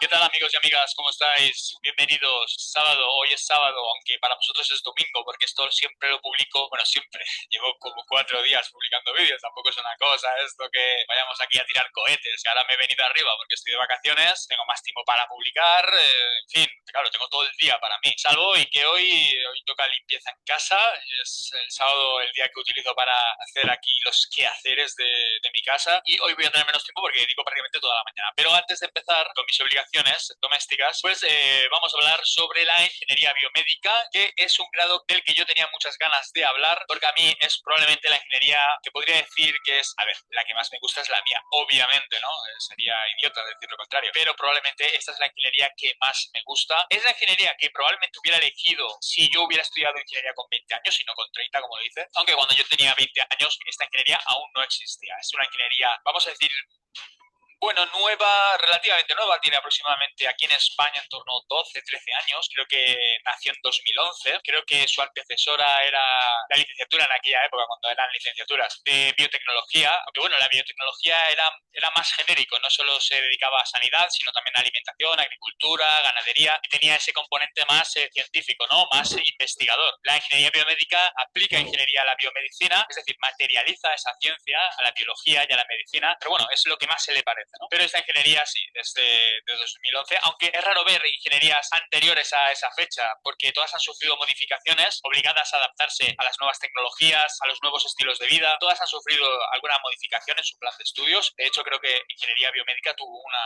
¿Qué tal amigos y amigas? ¿Cómo estáis? Bienvenidos. Sábado, hoy es sábado, aunque para vosotros es domingo, porque esto siempre lo publico, bueno, siempre, llevo como 4 días publicando vídeos, tampoco es una cosa esto que vayamos aquí a tirar cohetes, y ahora me he venido arriba porque estoy de vacaciones, tengo más tiempo para publicar, en fin, claro, tengo todo el día para mí, salvo y que hoy toca limpieza en casa, es el sábado el día que utilizo para hacer aquí los quehaceres de mi casa, y hoy voy a tener menos tiempo porque dedico prácticamente toda la mañana, pero antes de empezar con mis obligaciones domésticas, pues vamos a hablar sobre la ingeniería biomédica, que es un grado del que yo tenía muchas ganas de hablar, porque a mí es probablemente la ingeniería que podría decir que es, a ver, la que más me gusta es la mía, obviamente, ¿no? Sería idiota decir lo contrario, pero probablemente esta es la ingeniería que más me gusta. Es la ingeniería que probablemente hubiera elegido si yo hubiera estudiado ingeniería con 20 años y no con 30, como dice, aunque cuando yo tenía 20 años esta ingeniería aún no existía. Es una ingeniería, vamos a decir, bueno, nueva, relativamente nueva, tiene aproximadamente aquí en España en torno a 12, 13 años, creo que nació en 2011, creo que su antecesora era la licenciatura en aquella época, cuando eran licenciaturas de biotecnología, aunque bueno, la biotecnología era más genérico, no solo se dedicaba a sanidad, sino también a alimentación, agricultura, ganadería, y tenía ese componente más científico, ¿no? Más investigador. La ingeniería biomédica aplica ingeniería a la biomedicina, es decir, materializa esa ciencia a la biología y a la medicina, pero bueno, es lo que más se le parece, ¿no? Pero esta ingeniería sí, desde 2011, aunque es raro ver ingenierías anteriores a esa fecha, porque todas han sufrido modificaciones obligadas a adaptarse a las nuevas tecnologías, a los nuevos estilos de vida, todas han sufrido alguna modificación en su plan de estudios. De hecho, creo que ingeniería biomédica tuvo una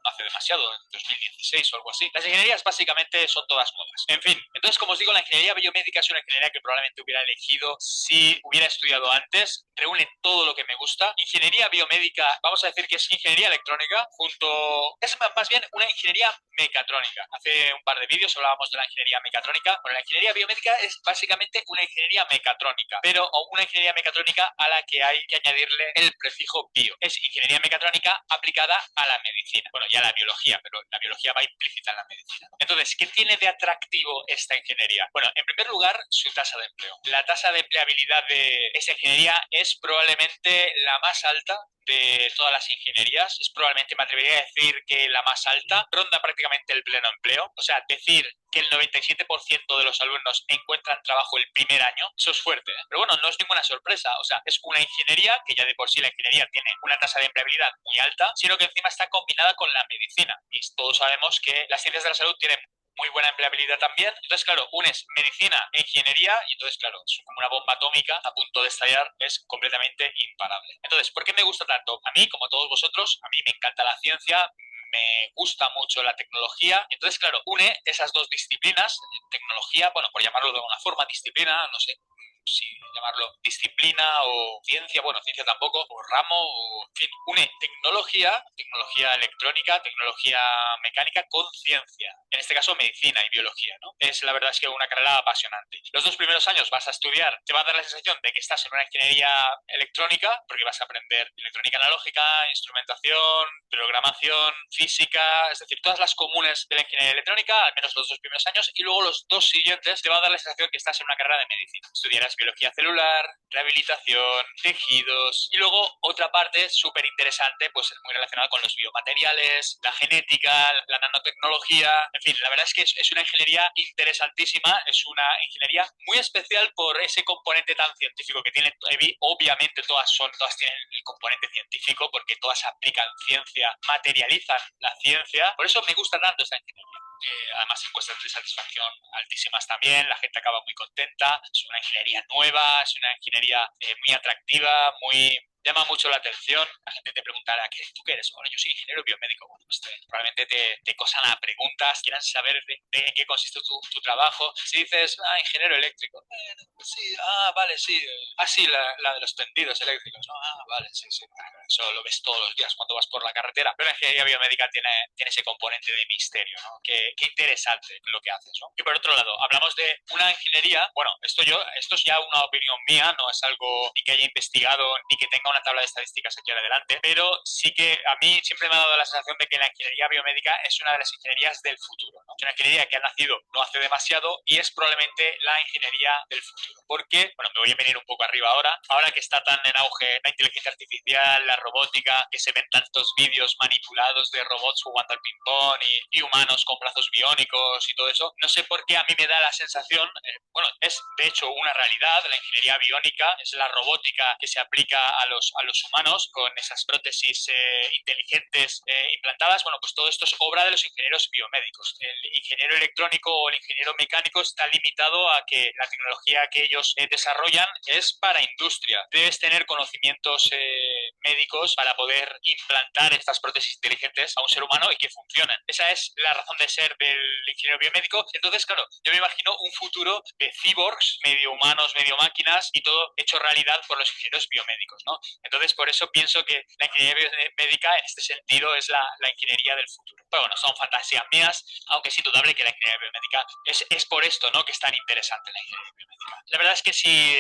no hace demasiado, en 2016 o algo así. Las ingenierías básicamente son todas nuevas. En fin, entonces, como os digo, la ingeniería biomédica es una ingeniería que probablemente hubiera elegido si hubiera estudiado antes, reúne todo lo que me gusta. Ingeniería biomédica, vamos a decir que es ingeniería electrónica junto... es más bien una ingeniería mecatrónica. Hace un par de vídeos hablábamos de la ingeniería mecatrónica. Bueno, la ingeniería biomédica es básicamente una ingeniería mecatrónica, pero una ingeniería mecatrónica a la que hay que añadirle el prefijo bio. Es ingeniería mecatrónica aplicada a la medicina. Bueno, y a la biología, pero la biología va implícita en la medicina. Entonces, ¿qué tiene de atractivo esta ingeniería? Bueno, en primer lugar, su tasa de empleo. La tasa de empleabilidad de esta ingeniería es probablemente la más alta de todas las ingenierías, es probablemente, me atrevería a decir que la más alta, ronda prácticamente el pleno empleo, o sea, decir que el 97% de los alumnos encuentran trabajo el primer año, eso es fuerte, ¿eh? Pero bueno, no es ninguna sorpresa, o sea, es una ingeniería que ya de por sí la ingeniería tiene una tasa de empleabilidad muy alta, sino que encima está combinada con la medicina, y todos sabemos que las ciencias de la salud tienen muy buena empleabilidad también. Entonces, claro, unes medicina e ingeniería y entonces, claro, es como una bomba atómica a punto de estallar, es completamente imparable. Entonces, ¿por qué me gusta tanto? A mí, como a todos vosotros, a mí me encanta la ciencia, me gusta mucho la tecnología. Entonces, claro, une esas dos disciplinas, tecnología, bueno, por llamarlo de alguna forma, disciplina, no sé si llamarlo disciplina o ciencia, bueno, ciencia tampoco, o ramo, o en fin, une tecnología electrónica, tecnología mecánica con ciencia, en este caso medicina y biología, ¿no? La verdad es que una carrera apasionante. Los 2 primeros años vas a estudiar, te va a dar la sensación de que estás en una ingeniería electrónica, porque vas a aprender electrónica analógica, instrumentación, programación, física, es decir, todas las comunes de la ingeniería electrónica, al menos los 2 primeros años, y luego los 2 siguientes te va a dar la sensación que estás en una carrera de medicina. Estudiarás biología celular, rehabilitación, tejidos, y luego otra parte súper interesante, pues muy relacionada con los biomateriales, la genética, la nanotecnología, en fin, la verdad es que es una ingeniería interesantísima, es una ingeniería muy especial por ese componente tan científico que tiene. Obviamente todas tienen el componente científico porque todas aplican ciencia, materializan la ciencia, por eso me gusta tanto esta ingeniería. Además encuestas de satisfacción altísimas también, la gente acaba muy contenta, es una ingeniería nueva, es una ingeniería muy atractiva, llama mucho la atención. La gente te preguntará, ¿tú qué eres? Bueno, yo soy ingeniero biomédico. Bueno, pues probablemente te cosan a preguntas, quieran saber de en qué consiste tu trabajo. Si dices, ingeniero eléctrico, pues sí, vale, sí. Sí, la de los tendidos eléctricos, ¿no? Vale, sí. Eso lo ves todos los días cuando vas por la carretera. Pero la ingeniería biomédica tiene ese componente de misterio, ¿no? Qué interesante lo que haces, ¿no? Y por otro lado, hablamos de una ingeniería, bueno, esto es ya una opinión mía, no es algo ni que haya investigado ni que tenga una tabla de estadísticas aquí ahora adelante, pero sí que a mí siempre me ha dado la sensación de que la ingeniería biomédica es una de las ingenierías del futuro, ¿no? Es una ingeniería que ha nacido no hace demasiado y es probablemente la ingeniería del futuro. Porque, bueno, me voy a venir un poco arriba ahora que está tan en auge la inteligencia artificial, la robótica, que se ven tantos vídeos manipulados de robots jugando al ping-pong y humanos con brazos biónicos y todo eso, no sé por qué a mí me da la sensación, bueno, es de hecho una realidad, la ingeniería biónica, es la robótica que se aplica a los humanos con esas prótesis inteligentes implantadas. Bueno, pues todo esto es obra de los ingenieros biomédicos. El ingeniero electrónico o el ingeniero mecánico está limitado a que la tecnología que ellos desarrollan es para industria. Debes tener conocimientos médicos para poder implantar estas prótesis inteligentes a un ser humano y que funcionen. Esa es la razón de ser del ingeniero biomédico. Entonces, claro, yo me imagino un futuro de cyborgs, medio humanos, medio máquinas, y todo hecho realidad por los ingenieros biomédicos, ¿no? Entonces, por eso pienso que la ingeniería biomédica en este sentido es la ingeniería del futuro. Pero bueno, son fantasías mías, aunque es indudable que la ingeniería biomédica es por esto, ¿no?, que es tan interesante la ingeniería biomédica. La verdad es que si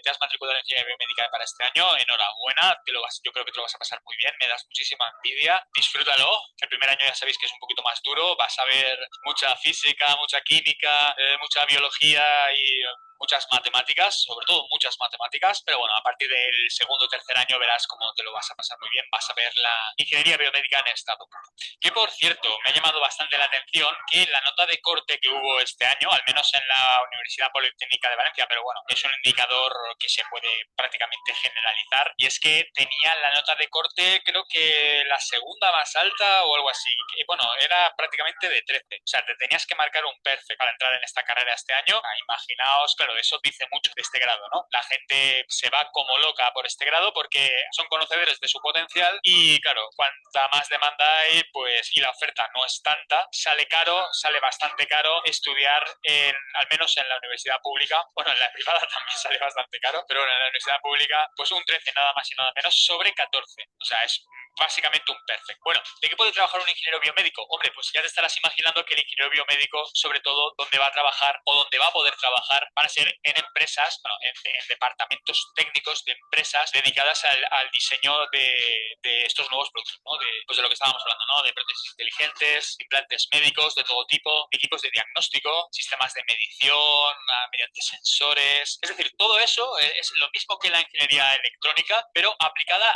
te has matriculado en ingeniería biomédica para este año, enhorabuena, yo creo que te lo vas a pasar muy bien, me das muchísima envidia, disfrútalo. El primer año ya sabéis que es un poquito más duro, vas a ver mucha física, mucha química, mucha biología y muchas matemáticas, sobre todo muchas matemáticas, pero bueno, a partir del segundo o tercer año verás cómo te lo vas a pasar muy bien, vas a ver la ingeniería biomédica en estado puro. Que por cierto, me ha llamado bastante la atención que la nota de corte que hubo este año, al menos en la Universidad Politécnica de Valencia, pero bueno, es un indicador que se puede prácticamente generalizar, y es que tenía la nota de corte, creo que la segunda más alta o algo así, que, bueno, era prácticamente de 13, o sea, te tenías que marcar un perfect para entrar en esta carrera este año. Imaginaos, claro, eso dice mucho de este grado, ¿no? La gente se va como loca por este grado porque son conocedores de su potencial y, claro, cuanta más demanda hay, pues, y la oferta no es tanta, sale caro, sale bastante caro estudiar al menos en la universidad pública. Bueno, en la privada también sale bastante caro, pero en la universidad pública, pues un 13 nada más y nada menos sobre 14. O sea, es básicamente un perfect. Bueno, ¿de qué puede trabajar un ingeniero biomédico? Hombre, pues ya te estarás imaginando que el ingeniero biomédico, sobre todo, donde va a trabajar o donde va a poder trabajar, van a ser en empresas, bueno, en departamentos técnicos de empresas dedicadas al diseño de estos nuevos productos, ¿no? Pues de lo que estábamos hablando, ¿no? De prótesis inteligentes, implantes médicos de todo tipo, equipos de diagnóstico, sistemas de medición mediante sensores. Es decir, todo eso es lo mismo que la ingeniería electrónica, pero aplicada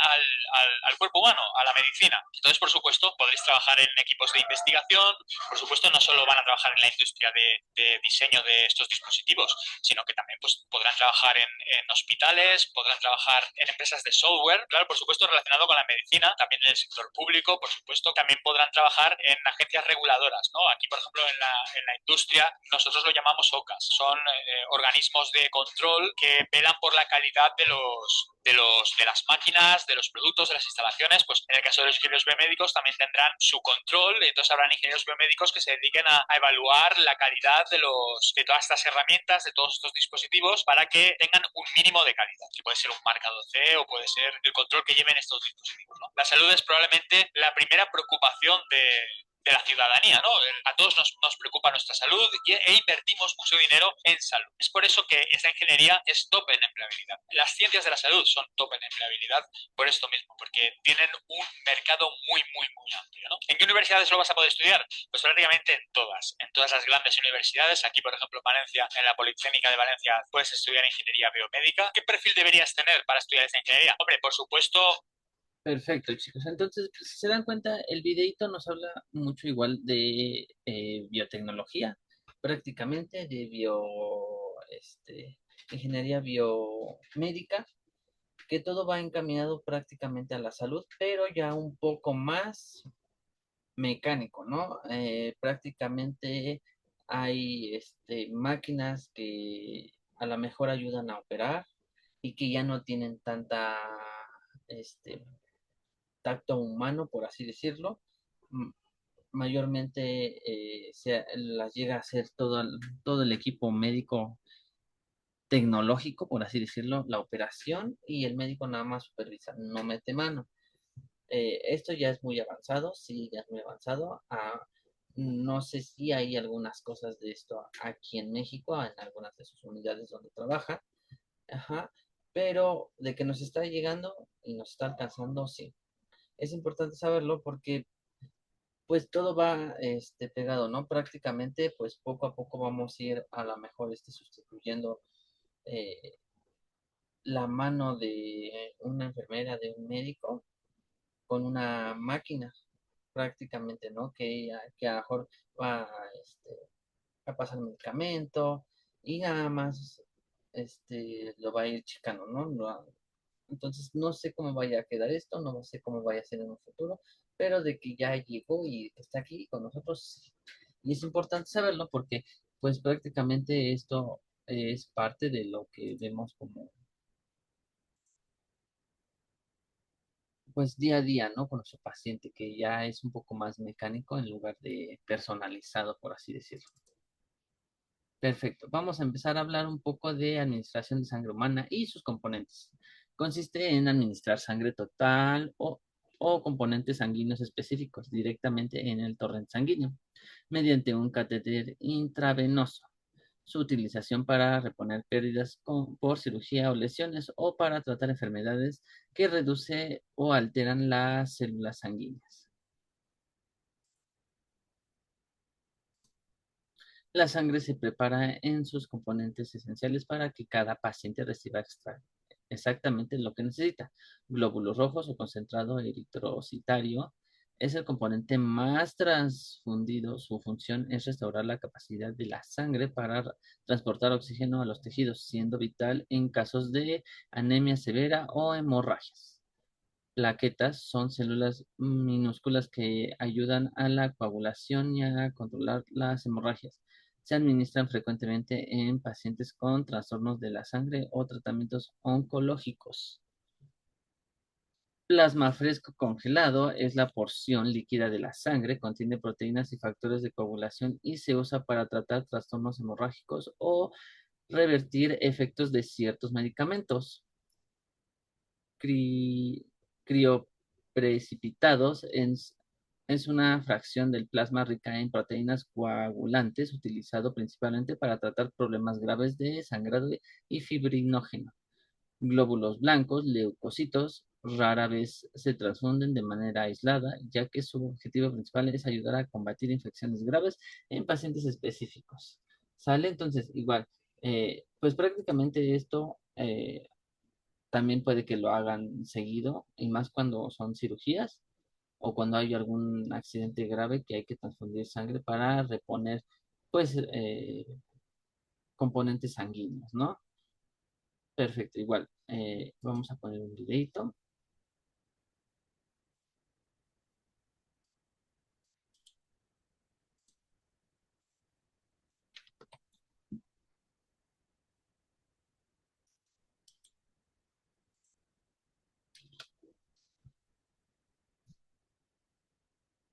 al cuerpo humano, a la medicina. Entonces, por supuesto, podréis trabajar en equipos de investigación. Por supuesto, no solo van a trabajar en la industria de diseño de estos dispositivos, sino que también pues, podrán trabajar en hospitales, podrán trabajar en empresas de software, claro, por supuesto, relacionado con la medicina, también en el sector público, por supuesto, también podrán trabajar en agencias reguladoras, ¿no? Aquí, por ejemplo, en la industria, nosotros lo llamamos OCAS, son organismos de control que velan por la calidad de las máquinas, de los productos, de las instalaciones. Pues en el caso de los ingenieros biomédicos también tendrán su control, entonces habrán ingenieros biomédicos que se dediquen a evaluar la calidad de todas estas herramientas, de todos estos dispositivos, para que tengan un mínimo de calidad, que puede ser un marcado C o puede ser el control que lleven estos dispositivos, ¿no? La salud es probablemente la primera preocupación de la ciudadanía, ¿no? A todos nos preocupa nuestra salud e invertimos mucho dinero en salud. Es por eso que esta ingeniería es top en empleabilidad. Las ciencias de la salud son top en empleabilidad por esto mismo, porque tienen un mercado muy, muy, muy amplio, ¿no? ¿En qué universidades lo vas a poder estudiar? Pues prácticamente en todas las grandes universidades. Aquí, por ejemplo, en Valencia, en la Politécnica de Valencia, puedes estudiar ingeniería biomédica. ¿Qué perfil deberías tener para estudiar esta ingeniería? Hombre, por supuesto. Perfecto, chicos. Entonces, pues, si se dan cuenta, el videito nos habla mucho igual de biotecnología, prácticamente de ingeniería biomédica, que todo va encaminado prácticamente a la salud, pero ya un poco más mecánico, ¿no? Prácticamente hay máquinas que a lo mejor ayudan a operar y que ya no tienen tanta este, tacto humano, por así decirlo. Mayormente las llega a hacer todo el equipo médico tecnológico, por así decirlo, la operación, y el médico nada más supervisa, no mete mano. Esto ya es muy avanzado, sí, ya es muy avanzado. No sé si hay algunas cosas de esto aquí en México, en algunas de sus unidades donde trabaja. Ajá. pero de que nos está llegando y nos está alcanzando, sí. Es importante saberlo porque pues todo va pegado, ¿no? Prácticamente, pues poco a poco vamos a ir a lo mejor sustituyendo eh, la mano de una enfermera, de un médico, con una máquina, prácticamente, ¿no? Que a lo mejor va a pasar medicamento y nada más lo va a ir checando, ¿no? Entonces, no sé cómo vaya a quedar esto, no sé cómo vaya a ser en un futuro, pero de que ya llegó y que está aquí con nosotros, sí. Y es importante saberlo porque, pues, prácticamente esto es parte de lo que vemos como, pues, día a día, ¿no? Con nuestro paciente, que ya es un poco más mecánico en lugar de personalizado, por así decirlo. Perfecto. Vamos a empezar a hablar un poco de administración de sangre humana y sus componentes. Consiste en administrar sangre total o componentes sanguíneos específicos directamente en el torrente sanguíneo mediante un catéter intravenoso. Su utilización para reponer pérdidas por cirugía o lesiones o para tratar enfermedades que reduce o alteran las células sanguíneas. La sangre se prepara en sus componentes esenciales para que cada paciente reciba exactamente lo que necesita. Glóbulos rojos o concentrado eritrocitario es el componente más transfundido. Su función es restaurar la capacidad de la sangre para transportar oxígeno a los tejidos, siendo vital en casos de anemia severa o hemorragias. Plaquetas son células minúsculas que ayudan a la coagulación y a controlar las hemorragias. Se administran frecuentemente en pacientes con trastornos de la sangre o tratamientos oncológicos. Plasma fresco congelado es la porción líquida de la sangre, contiene proteínas y factores de coagulación y se usa para tratar trastornos hemorrágicos o revertir efectos de ciertos medicamentos. cri- Crioprecipitados es una fracción del plasma rica en proteínas coagulantes utilizado principalmente para tratar problemas graves de sangrado y fibrinógeno. Glóbulos blancos, leucocitos, rara vez se transfunden de manera aislada, ya que su objetivo principal es ayudar a combatir infecciones graves en pacientes específicos. ¿Sale? Entonces, igual, pues prácticamente esto también puede que lo hagan seguido y más cuando son cirugías o cuando hay algún accidente grave que hay que transfundir sangre para reponer, pues, componentes sanguíneos, ¿no? Perfecto, igual. Vamos a poner un videito.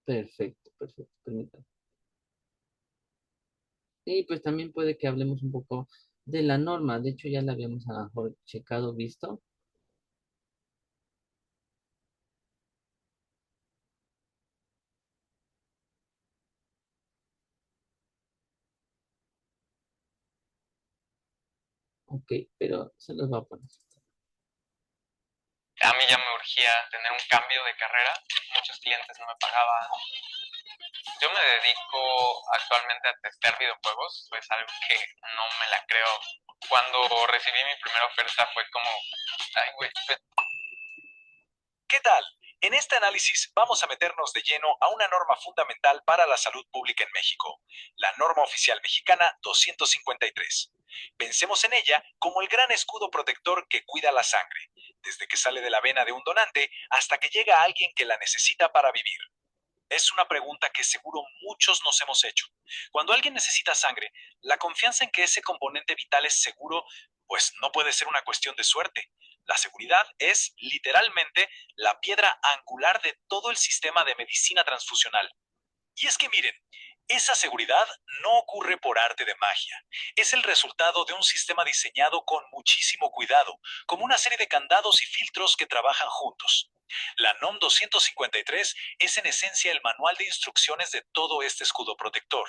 Perfecto, perfecto. Permítanme. Y pues también puede que hablemos un poco de la norma. De hecho, ya la habíamos a lo mejor checado, visto. Ok, pero se los voy a poner. A mí ya me urgía tener un cambio de carrera, muchos clientes no me pagaban. Yo me dedico actualmente a testear videojuegos, es algo que no me la creo. Cuando recibí mi primera oferta fue como, ay, güey, ¿Qué tal? En este análisis vamos a meternos de lleno a una norma fundamental para la salud pública en México, la norma oficial mexicana 253. Pensemos en ella como el gran escudo protector que cuida la sangre, desde que sale de la vena de un donante hasta que llega a alguien que la necesita para vivir. Es una pregunta que seguro muchos nos hemos hecho. Cuando alguien necesita sangre, la confianza en que ese componente vital es seguro, pues no puede ser una cuestión de suerte. La seguridad es, literalmente, la piedra angular de todo el sistema de medicina transfusional. Y es que miren, esa seguridad no ocurre por arte de magia. Es el resultado de un sistema diseñado con muchísimo cuidado, como una serie de candados y filtros que trabajan juntos. La NOM 253 es en esencia el manual de instrucciones de todo este escudo protector.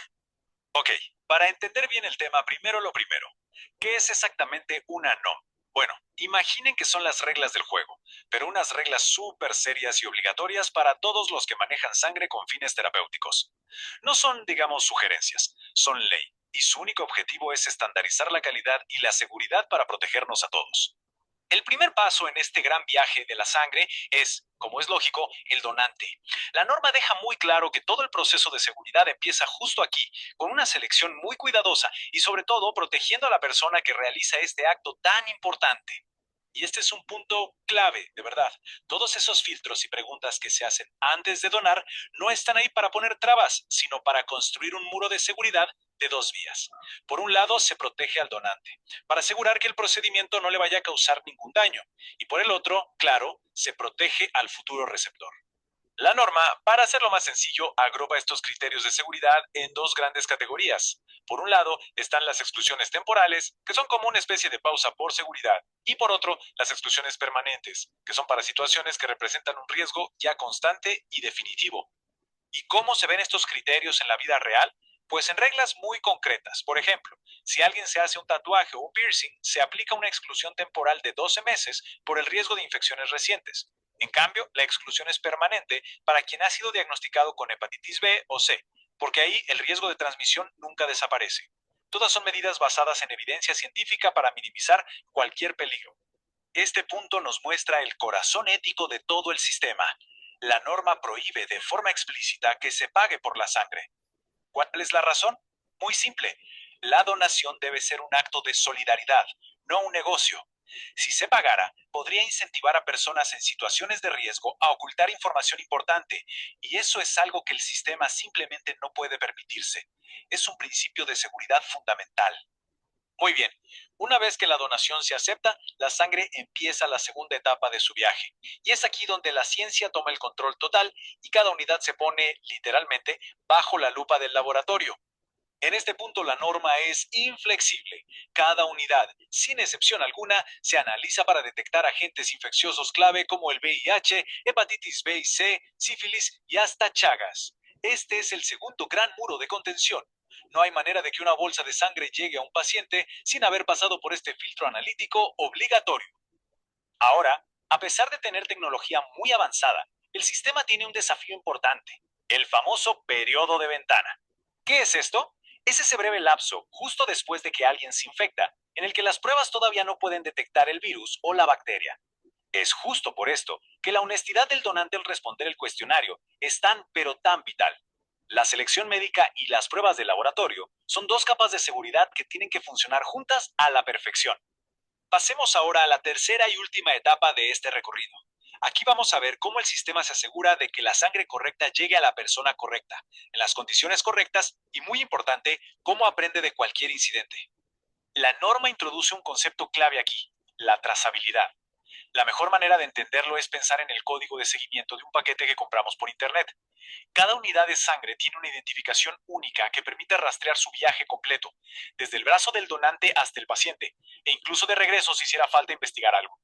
Ok, para entender bien el tema, primero lo primero. ¿Qué es exactamente una NOM? Bueno, imaginen que son las reglas del juego, pero unas reglas súper serias y obligatorias para todos los que manejan sangre con fines terapéuticos. No son, digamos, sugerencias, son ley, y su único objetivo es estandarizar la calidad y la seguridad para protegernos a todos. El primer paso en este gran viaje de la sangre es, como es lógico, el donante. La norma deja muy claro que todo el proceso de seguridad empieza justo aquí, con una selección muy cuidadosa y sobre todo protegiendo a la persona que realiza este acto tan importante. Y este es un punto clave, de verdad. Todos esos filtros y preguntas que se hacen antes de donar no están ahí para poner trabas, sino para construir un muro de seguridad de dos vías. Por un lado, se protege al donante, para asegurar que el procedimiento no le vaya a causar ningún daño. Y por el otro, claro, se protege al futuro receptor. La norma, para hacerlo más sencillo, agrupa estos criterios de seguridad en dos grandes categorías. Por un lado, están las exclusiones temporales, que son como una especie de pausa por seguridad, y por otro, las exclusiones permanentes, que son para situaciones que representan un riesgo ya constante y definitivo. ¿Y cómo se ven estos criterios en la vida real? Pues en reglas muy concretas. Por ejemplo, si alguien se hace un tatuaje o un piercing, se aplica una exclusión temporal de 12 meses por el riesgo de infecciones recientes. En cambio, la exclusión es permanente para quien ha sido diagnosticado con hepatitis B o C, porque ahí el riesgo de transmisión nunca desaparece. Todas son medidas basadas en evidencia científica para minimizar cualquier peligro. Este punto nos muestra el corazón ético de todo el sistema. La norma prohíbe de forma explícita que se pague por la sangre. ¿Cuál es la razón? Muy simple. La donación debe ser un acto de solidaridad, no un negocio. Si se pagara, podría incentivar a personas en situaciones de riesgo a ocultar información importante, y eso es algo que el sistema simplemente no puede permitirse. Es un principio de seguridad fundamental. Muy bien, una vez que la donación se acepta, la sangre empieza la segunda etapa de su viaje. Y es aquí donde la ciencia toma el control total y cada unidad se pone, literalmente, bajo la lupa del laboratorio. En este punto la norma es inflexible. Cada unidad, sin excepción alguna, se analiza para detectar agentes infecciosos clave como el VIH, hepatitis B y C, sífilis y hasta Chagas. Este es el segundo gran muro de contención. No hay manera de que una bolsa de sangre llegue a un paciente sin haber pasado por este filtro analítico obligatorio. Ahora, a pesar de tener tecnología muy avanzada, el sistema tiene un desafío importante, el famoso periodo de ventana. ¿Qué es esto? Es ese breve lapso, justo después de que alguien se infecta, en el que las pruebas todavía no pueden detectar el virus o la bacteria. Es justo por esto que la honestidad del donante al responder el cuestionario es tan pero tan vital. La selección médica y las pruebas de laboratorio son dos capas de seguridad que tienen que funcionar juntas a la perfección. Pasemos ahora a la tercera y última etapa de este recorrido. Aquí vamos a ver cómo el sistema se asegura de que la sangre correcta llegue a la persona correcta, en las condiciones correctas y, muy importante, cómo aprende de cualquier incidente. La norma introduce un concepto clave aquí, la trazabilidad. La mejor manera de entenderlo es pensar en el código de seguimiento de un paquete que compramos por Internet. Cada unidad de sangre tiene una identificación única que permite rastrear su viaje completo, desde el brazo del donante hasta el paciente, e incluso de regreso si hiciera falta investigar algo.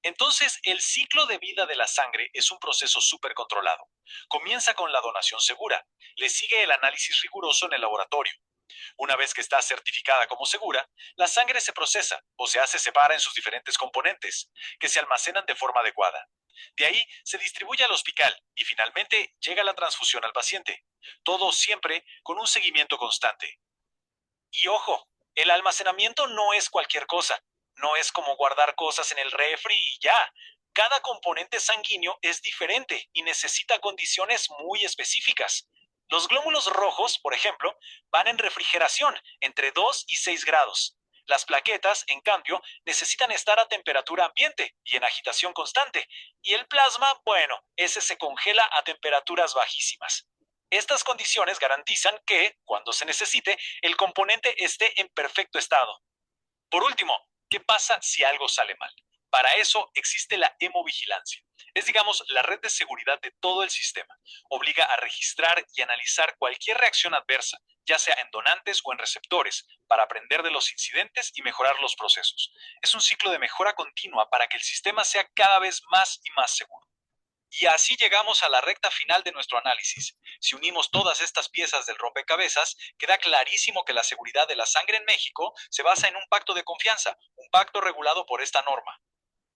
Entonces, el ciclo de vida de la sangre es un proceso súper controlado. Comienza con la donación segura, le sigue el análisis riguroso en el laboratorio. Una vez que está certificada como segura, la sangre se procesa, o sea, se separa en sus diferentes componentes, que se almacenan de forma adecuada. De ahí se distribuye al hospital y finalmente llega la transfusión al paciente. Todo siempre con un seguimiento constante. Y ojo, el almacenamiento no es cualquier cosa. No es como guardar cosas en el refri y ya. Cada componente sanguíneo es diferente y necesita condiciones muy específicas. Los glóbulos rojos, por ejemplo, van en refrigeración entre 2 y 6 grados. Las plaquetas, en cambio, necesitan estar a temperatura ambiente y en agitación constante. Y el plasma, bueno, ese se congela a temperaturas bajísimas. Estas condiciones garantizan que, cuando se necesite, el componente esté en perfecto estado. Por último, ¿qué pasa si algo sale mal? Para eso existe la hemovigilancia. Es, digamos, la red de seguridad de todo el sistema. Obliga a registrar y analizar cualquier reacción adversa, ya sea en donantes o en receptores, para aprender de los incidentes y mejorar los procesos. Es un ciclo de mejora continua para que el sistema sea cada vez más y más seguro. Y así llegamos a la recta final de nuestro análisis. Si unimos todas estas piezas del rompecabezas, queda clarísimo que la seguridad de la sangre en México se basa en un pacto de confianza, un pacto regulado por esta norma.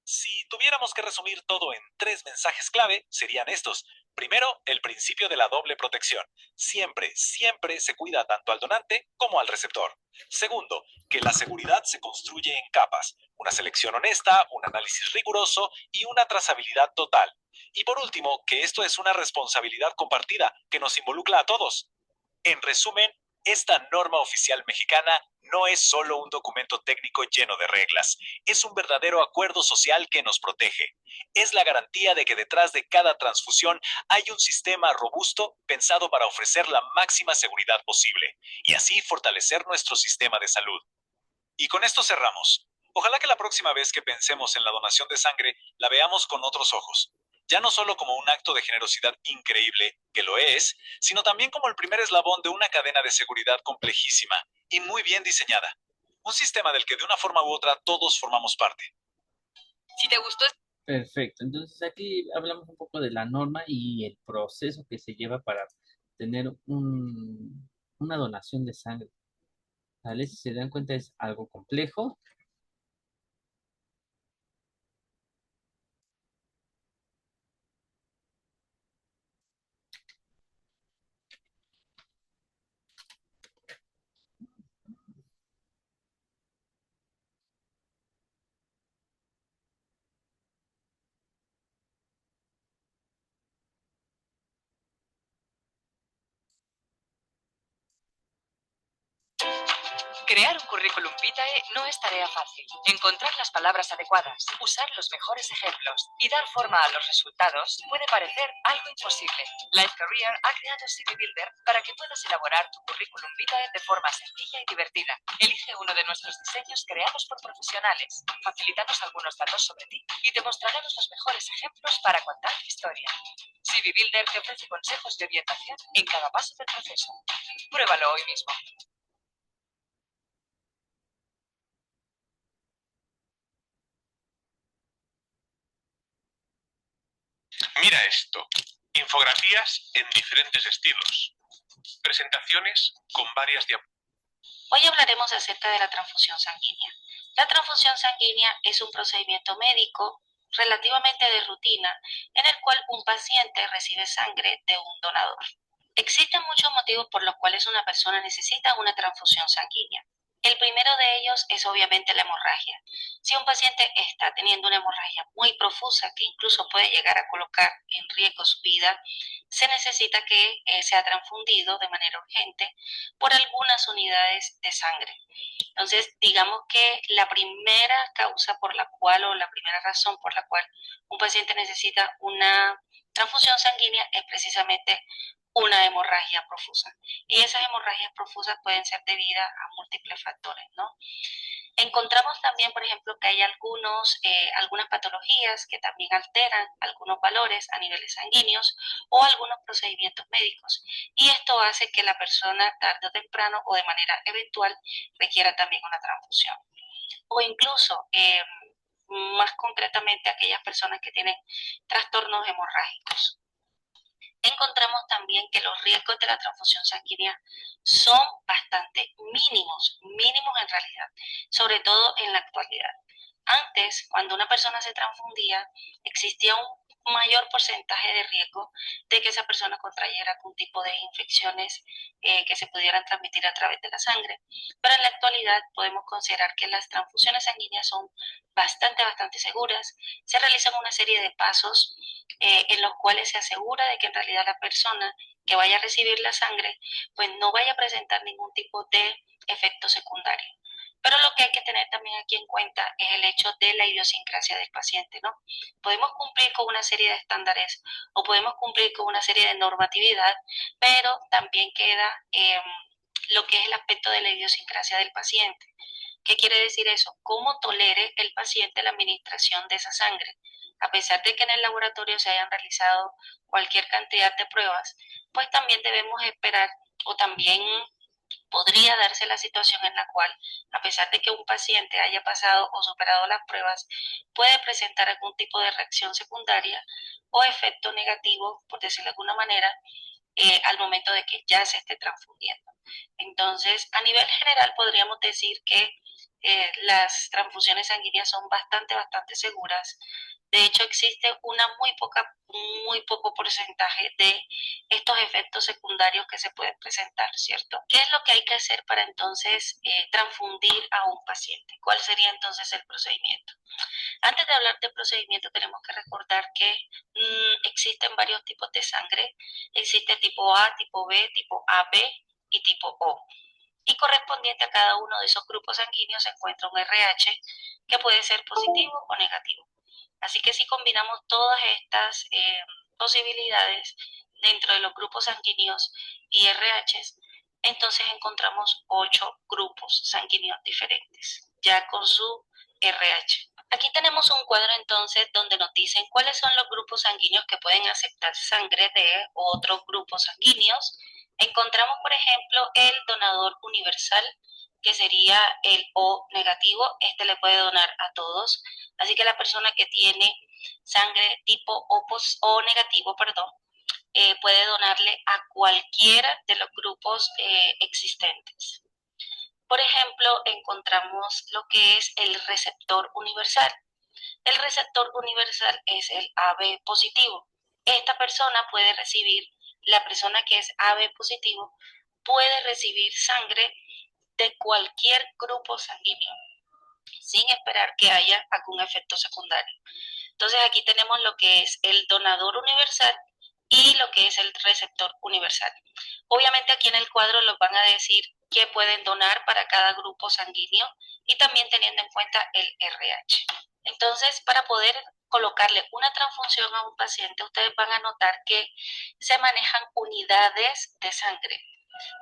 Si tuviéramos que resumir todo en 3 mensajes clave, serían estos. Primero, el principio de la doble protección. Siempre, siempre se cuida tanto al donante como al receptor. Segundo, que la seguridad se construye en capas. Una selección honesta, un análisis riguroso y una trazabilidad total. Y por último, que esto es una responsabilidad compartida que nos involucra a todos. En resumen, esta norma oficial mexicana no es solo un documento técnico lleno de reglas, es un verdadero acuerdo social que nos protege. Es la garantía de que detrás de cada transfusión hay un sistema robusto pensado para ofrecer la máxima seguridad posible y así fortalecer nuestro sistema de salud. Y con esto cerramos. Ojalá que la próxima vez que pensemos en la donación de sangre la veamos con otros ojos. Ya no solo como un acto de generosidad increíble, que lo es, sino también como el primer eslabón de una cadena de seguridad complejísima y muy bien diseñada. Un sistema del que de una forma u otra todos formamos parte. Si te gustó Perfecto. Entonces aquí hablamos un poco de la norma y el proceso que se lleva para tener una donación de sangre. ¿Vale? Si se dan cuenta es algo complejo. Crear un currículum vitae no es tarea fácil. Encontrar las palabras adecuadas, usar los mejores ejemplos y dar forma a los resultados puede parecer algo imposible. Life Career ha creado CV Builder para que puedas elaborar tu currículum vitae de forma sencilla y divertida. Elige uno de nuestros diseños creados por profesionales. Facilítanos algunos datos sobre ti y te mostraremos los mejores ejemplos para contar tu historia. CV Builder te ofrece consejos de orientación en cada paso del proceso. Pruébalo hoy mismo. Mira esto. Infografías en diferentes estilos. Presentaciones con varias diapositivas. Hoy hablaremos acerca de la transfusión sanguínea. La transfusión sanguínea es un procedimiento médico relativamente de rutina en el cual un paciente recibe sangre de un donador. Existen muchos motivos por los cuales una persona necesita una transfusión sanguínea. El primero de ellos es obviamente la hemorragia. Si un paciente está teniendo una hemorragia muy profusa que incluso puede llegar a colocar en riesgo su vida, se necesita que sea transfundido de manera urgente por algunas unidades de sangre. Entonces, digamos que la primera causa por la cual o la primera razón por la cual un paciente necesita una transfusión sanguínea es precisamente una hemorragia profusa. Y esas hemorragias profusas pueden ser debidas a múltiples factores, ¿no? Encontramos también, por ejemplo, que hay algunas patologías que también alteran algunos valores a niveles sanguíneos o algunos procedimientos médicos. Y esto hace que la persona tarde o temprano o de manera eventual requiera también una transfusión. O incluso, más concretamente, aquellas personas que tienen trastornos hemorrágicos. Encontramos también que los riesgos de la transfusión sanguínea son bastante mínimos en realidad, sobre todo en la actualidad. Antes, cuando una persona se transfundía, existía un mayor porcentaje de riesgo de que esa persona contrayera algún tipo de infecciones que se pudieran transmitir a través de la sangre. Pero en la actualidad podemos considerar que las transfusiones sanguíneas son bastante seguras. Se realizan una serie de pasos en los cuales se asegura de que en realidad la persona que vaya a recibir la sangre pues no vaya a presentar ningún tipo de efecto secundario. Pero lo que hay que tener también aquí en cuenta es el hecho de la idiosincrasia del paciente, ¿no? Podemos cumplir con una serie de estándares o podemos cumplir con una serie de normatividad, pero también queda lo que es el aspecto de la idiosincrasia del paciente. ¿Qué quiere decir eso? ¿Cómo tolere el paciente la administración de esa sangre? A pesar de que en el laboratorio se hayan realizado cualquier cantidad de pruebas, pues también debemos esperar o también Podría darse la situación en la cual, a pesar de que un paciente haya pasado o superado las pruebas, puede presentar algún tipo de reacción secundaria o efecto negativo, por decirlo de alguna manera, al momento de que ya se esté transfundiendo. Entonces, a nivel general podríamos decir que las transfusiones sanguíneas son bastante seguras. De hecho, existe una muy poco porcentaje de estos efectos secundarios que se pueden presentar, ¿cierto? ¿Qué es lo que hay que hacer para entonces transfundir a un paciente? ¿Cuál sería entonces el procedimiento? Antes de hablar del procedimiento, tenemos que recordar que existen varios tipos de sangre. Existe tipo A, tipo B, tipo AB y tipo O. Y correspondiente a cada uno de esos grupos sanguíneos se encuentra un RH que puede ser positivo o negativo. Así que si combinamos todas estas posibilidades dentro de los grupos sanguíneos y RHs, entonces encontramos 8 grupos sanguíneos diferentes, ya con su RH. Aquí tenemos un cuadro entonces donde nos dicen cuáles son los grupos sanguíneos que pueden aceptar sangre de otros grupos sanguíneos. Encontramos, por ejemplo, el donador universal, que sería el O negativo. Este le puede donar a todos. Así que la persona que tiene sangre tipo O negativo, perdón, puede donarle a cualquiera de los grupos existentes. Por ejemplo, encontramos lo que es el receptor universal. El receptor universal es el AB positivo. Esta persona puede recibir, la persona que es AB positivo, puede recibir sangre de cualquier grupo sanguíneo, sin esperar que haya algún efecto secundario. Entonces aquí tenemos lo que es el donador universal y lo que es el receptor universal. Obviamente aquí en el cuadro los van a decir qué pueden donar para cada grupo sanguíneo y también teniendo en cuenta el RH. Entonces, para poder colocarle una transfusión a un paciente, ustedes van a notar que se manejan unidades de sangre.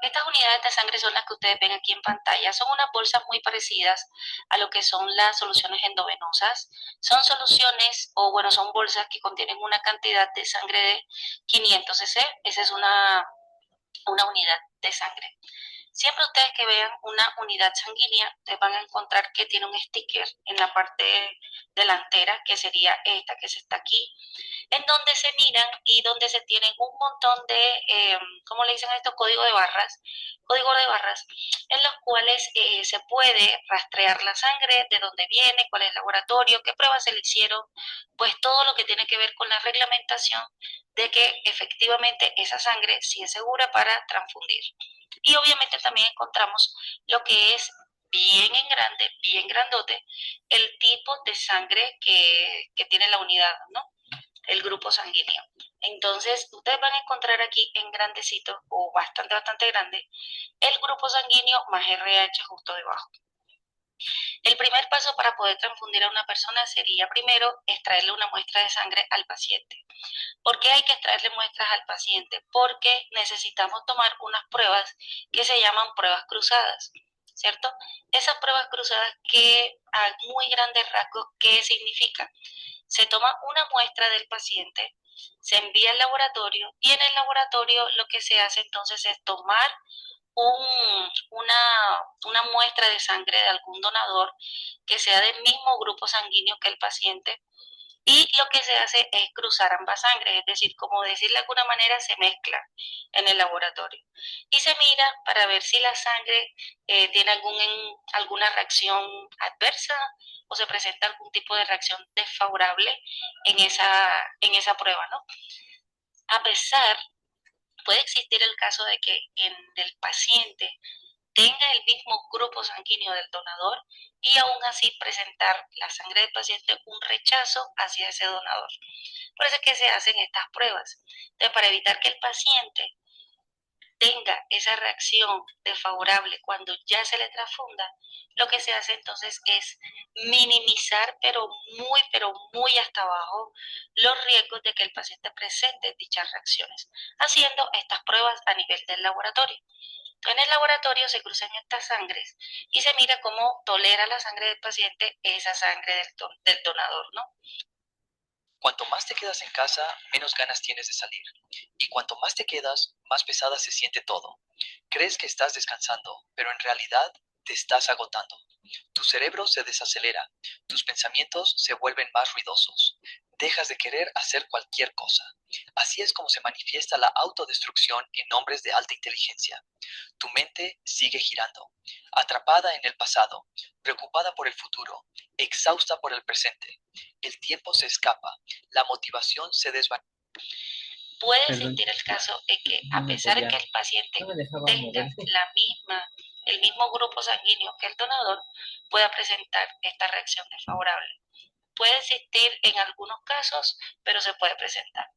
Estas unidades de sangre son las que ustedes ven aquí en pantalla. Son unas bolsas muy parecidas a lo que son las soluciones endovenosas. Son soluciones, o bueno, son bolsas que contienen una cantidad de sangre de 500 cc. Esa es una unidad de sangre. Siempre ustedes que vean una unidad sanguínea, ustedes van a encontrar que tiene un sticker en la parte delantera, que sería esta que está aquí, en donde se miran y donde se tienen un montón de, ¿cómo le dicen a esto? Código de barras, en los cuales se puede rastrear la sangre, de dónde viene, cuál es el laboratorio, qué pruebas se le hicieron, pues todo lo que tiene que ver con la reglamentación de que efectivamente esa sangre sí es segura para transfundir. Y obviamente también encontramos lo que es bien en grande, bien grandote, el tipo de sangre que tiene la unidad, ¿no? El grupo sanguíneo. Entonces, ustedes van a encontrar aquí en grandecito, o bastante grande, el grupo sanguíneo más RH justo debajo. El primer paso para poder transfundir a una persona sería primero extraerle una muestra de sangre al paciente. ¿Por qué hay que extraerle muestras al paciente? Porque necesitamos tomar unas pruebas que se llaman pruebas cruzadas, ¿cierto? Esas pruebas cruzadas que a muy grandes rasgos, ¿qué significa? Se toma una muestra del paciente, se envía al laboratorio y en el laboratorio lo que se hace entonces es tomar una muestra de sangre de algún donador que sea del mismo grupo sanguíneo que el paciente y lo que se hace es cruzar ambas sangres, es decir, como decirle de alguna manera, se mezcla en el laboratorio. Y se mira para ver si la sangre tiene alguna reacción adversa o se presenta algún tipo de reacción desfavorable en esa prueba, ¿no? A pesar, puede existir el caso de que en el paciente tenga el mismo grupo sanguíneo del donador y aún así presentar la sangre del paciente un rechazo hacia ese donador. Por eso es que se hacen estas pruebas. Entonces, para evitar que el paciente tenga esa reacción desfavorable cuando ya se le transfunda, lo que se hace entonces es minimizar, pero muy hasta abajo, los riesgos de que el paciente presente dichas reacciones, haciendo estas pruebas a nivel del laboratorio. En el laboratorio se cruzan estas sangres y se mira cómo tolera la sangre del paciente esa sangre del donador, ¿no? Cuanto más te quedas en casa, menos ganas tienes de salir. Y cuanto más te quedas, más pesada se siente todo. Crees que estás descansando, pero en realidad te estás agotando. Tu cerebro se desacelera, tus pensamientos se vuelven más ruidosos. Dejas de querer hacer cualquier cosa. Así es como se manifiesta la autodestrucción en hombres de alta inteligencia. Tu mente sigue girando, atrapada en el pasado, preocupada por el futuro, exhausta por el presente. El tiempo se escapa, la motivación se desvanece. Puede Perdón, existir el caso de que a no me pesar de podía, que el paciente no me dejaba tenga moverse. el mismo grupo sanguíneo que el donador, pueda presentar esta reacción desfavorable. Puede existir en algunos casos, pero se puede presentar.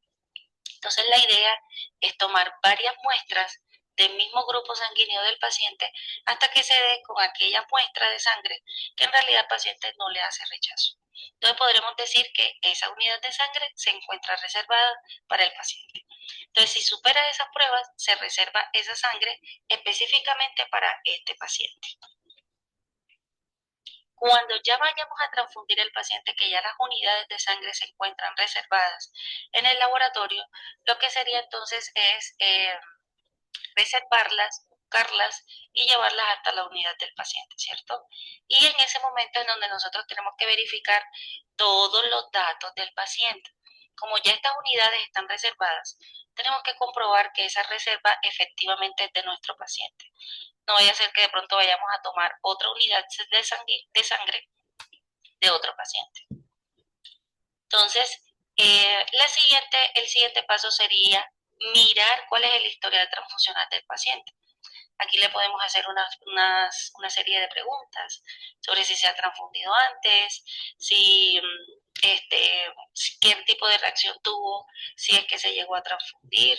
Entonces la idea es tomar varias muestras del mismo grupo sanguíneo del paciente hasta que se dé con aquella muestra de sangre que en realidad el paciente no le hace rechazo. Entonces podremos decir que esa unidad de sangre se encuentra reservada para el paciente. Entonces, si supera esas pruebas, se reserva esa sangre específicamente para este paciente. Cuando ya vayamos a transfundir el paciente, que ya las unidades de sangre se encuentran reservadas en el laboratorio, lo que sería entonces es reservarlas, buscarlas y llevarlas hasta la unidad del paciente, ¿cierto? Y en ese momento es donde nosotros tenemos que verificar todos los datos del paciente. Como ya estas unidades están reservadas, tenemos que comprobar que esa reserva efectivamente es de nuestro paciente. No vaya a ser que de pronto vayamos a tomar otra unidad de sangre de otro paciente. Entonces, el siguiente paso sería mirar cuál es el historial transfusional del paciente. Aquí le podemos hacer una serie de preguntas sobre si se ha transfundido antes, qué tipo de reacción tuvo, si es que se llegó a transfundir,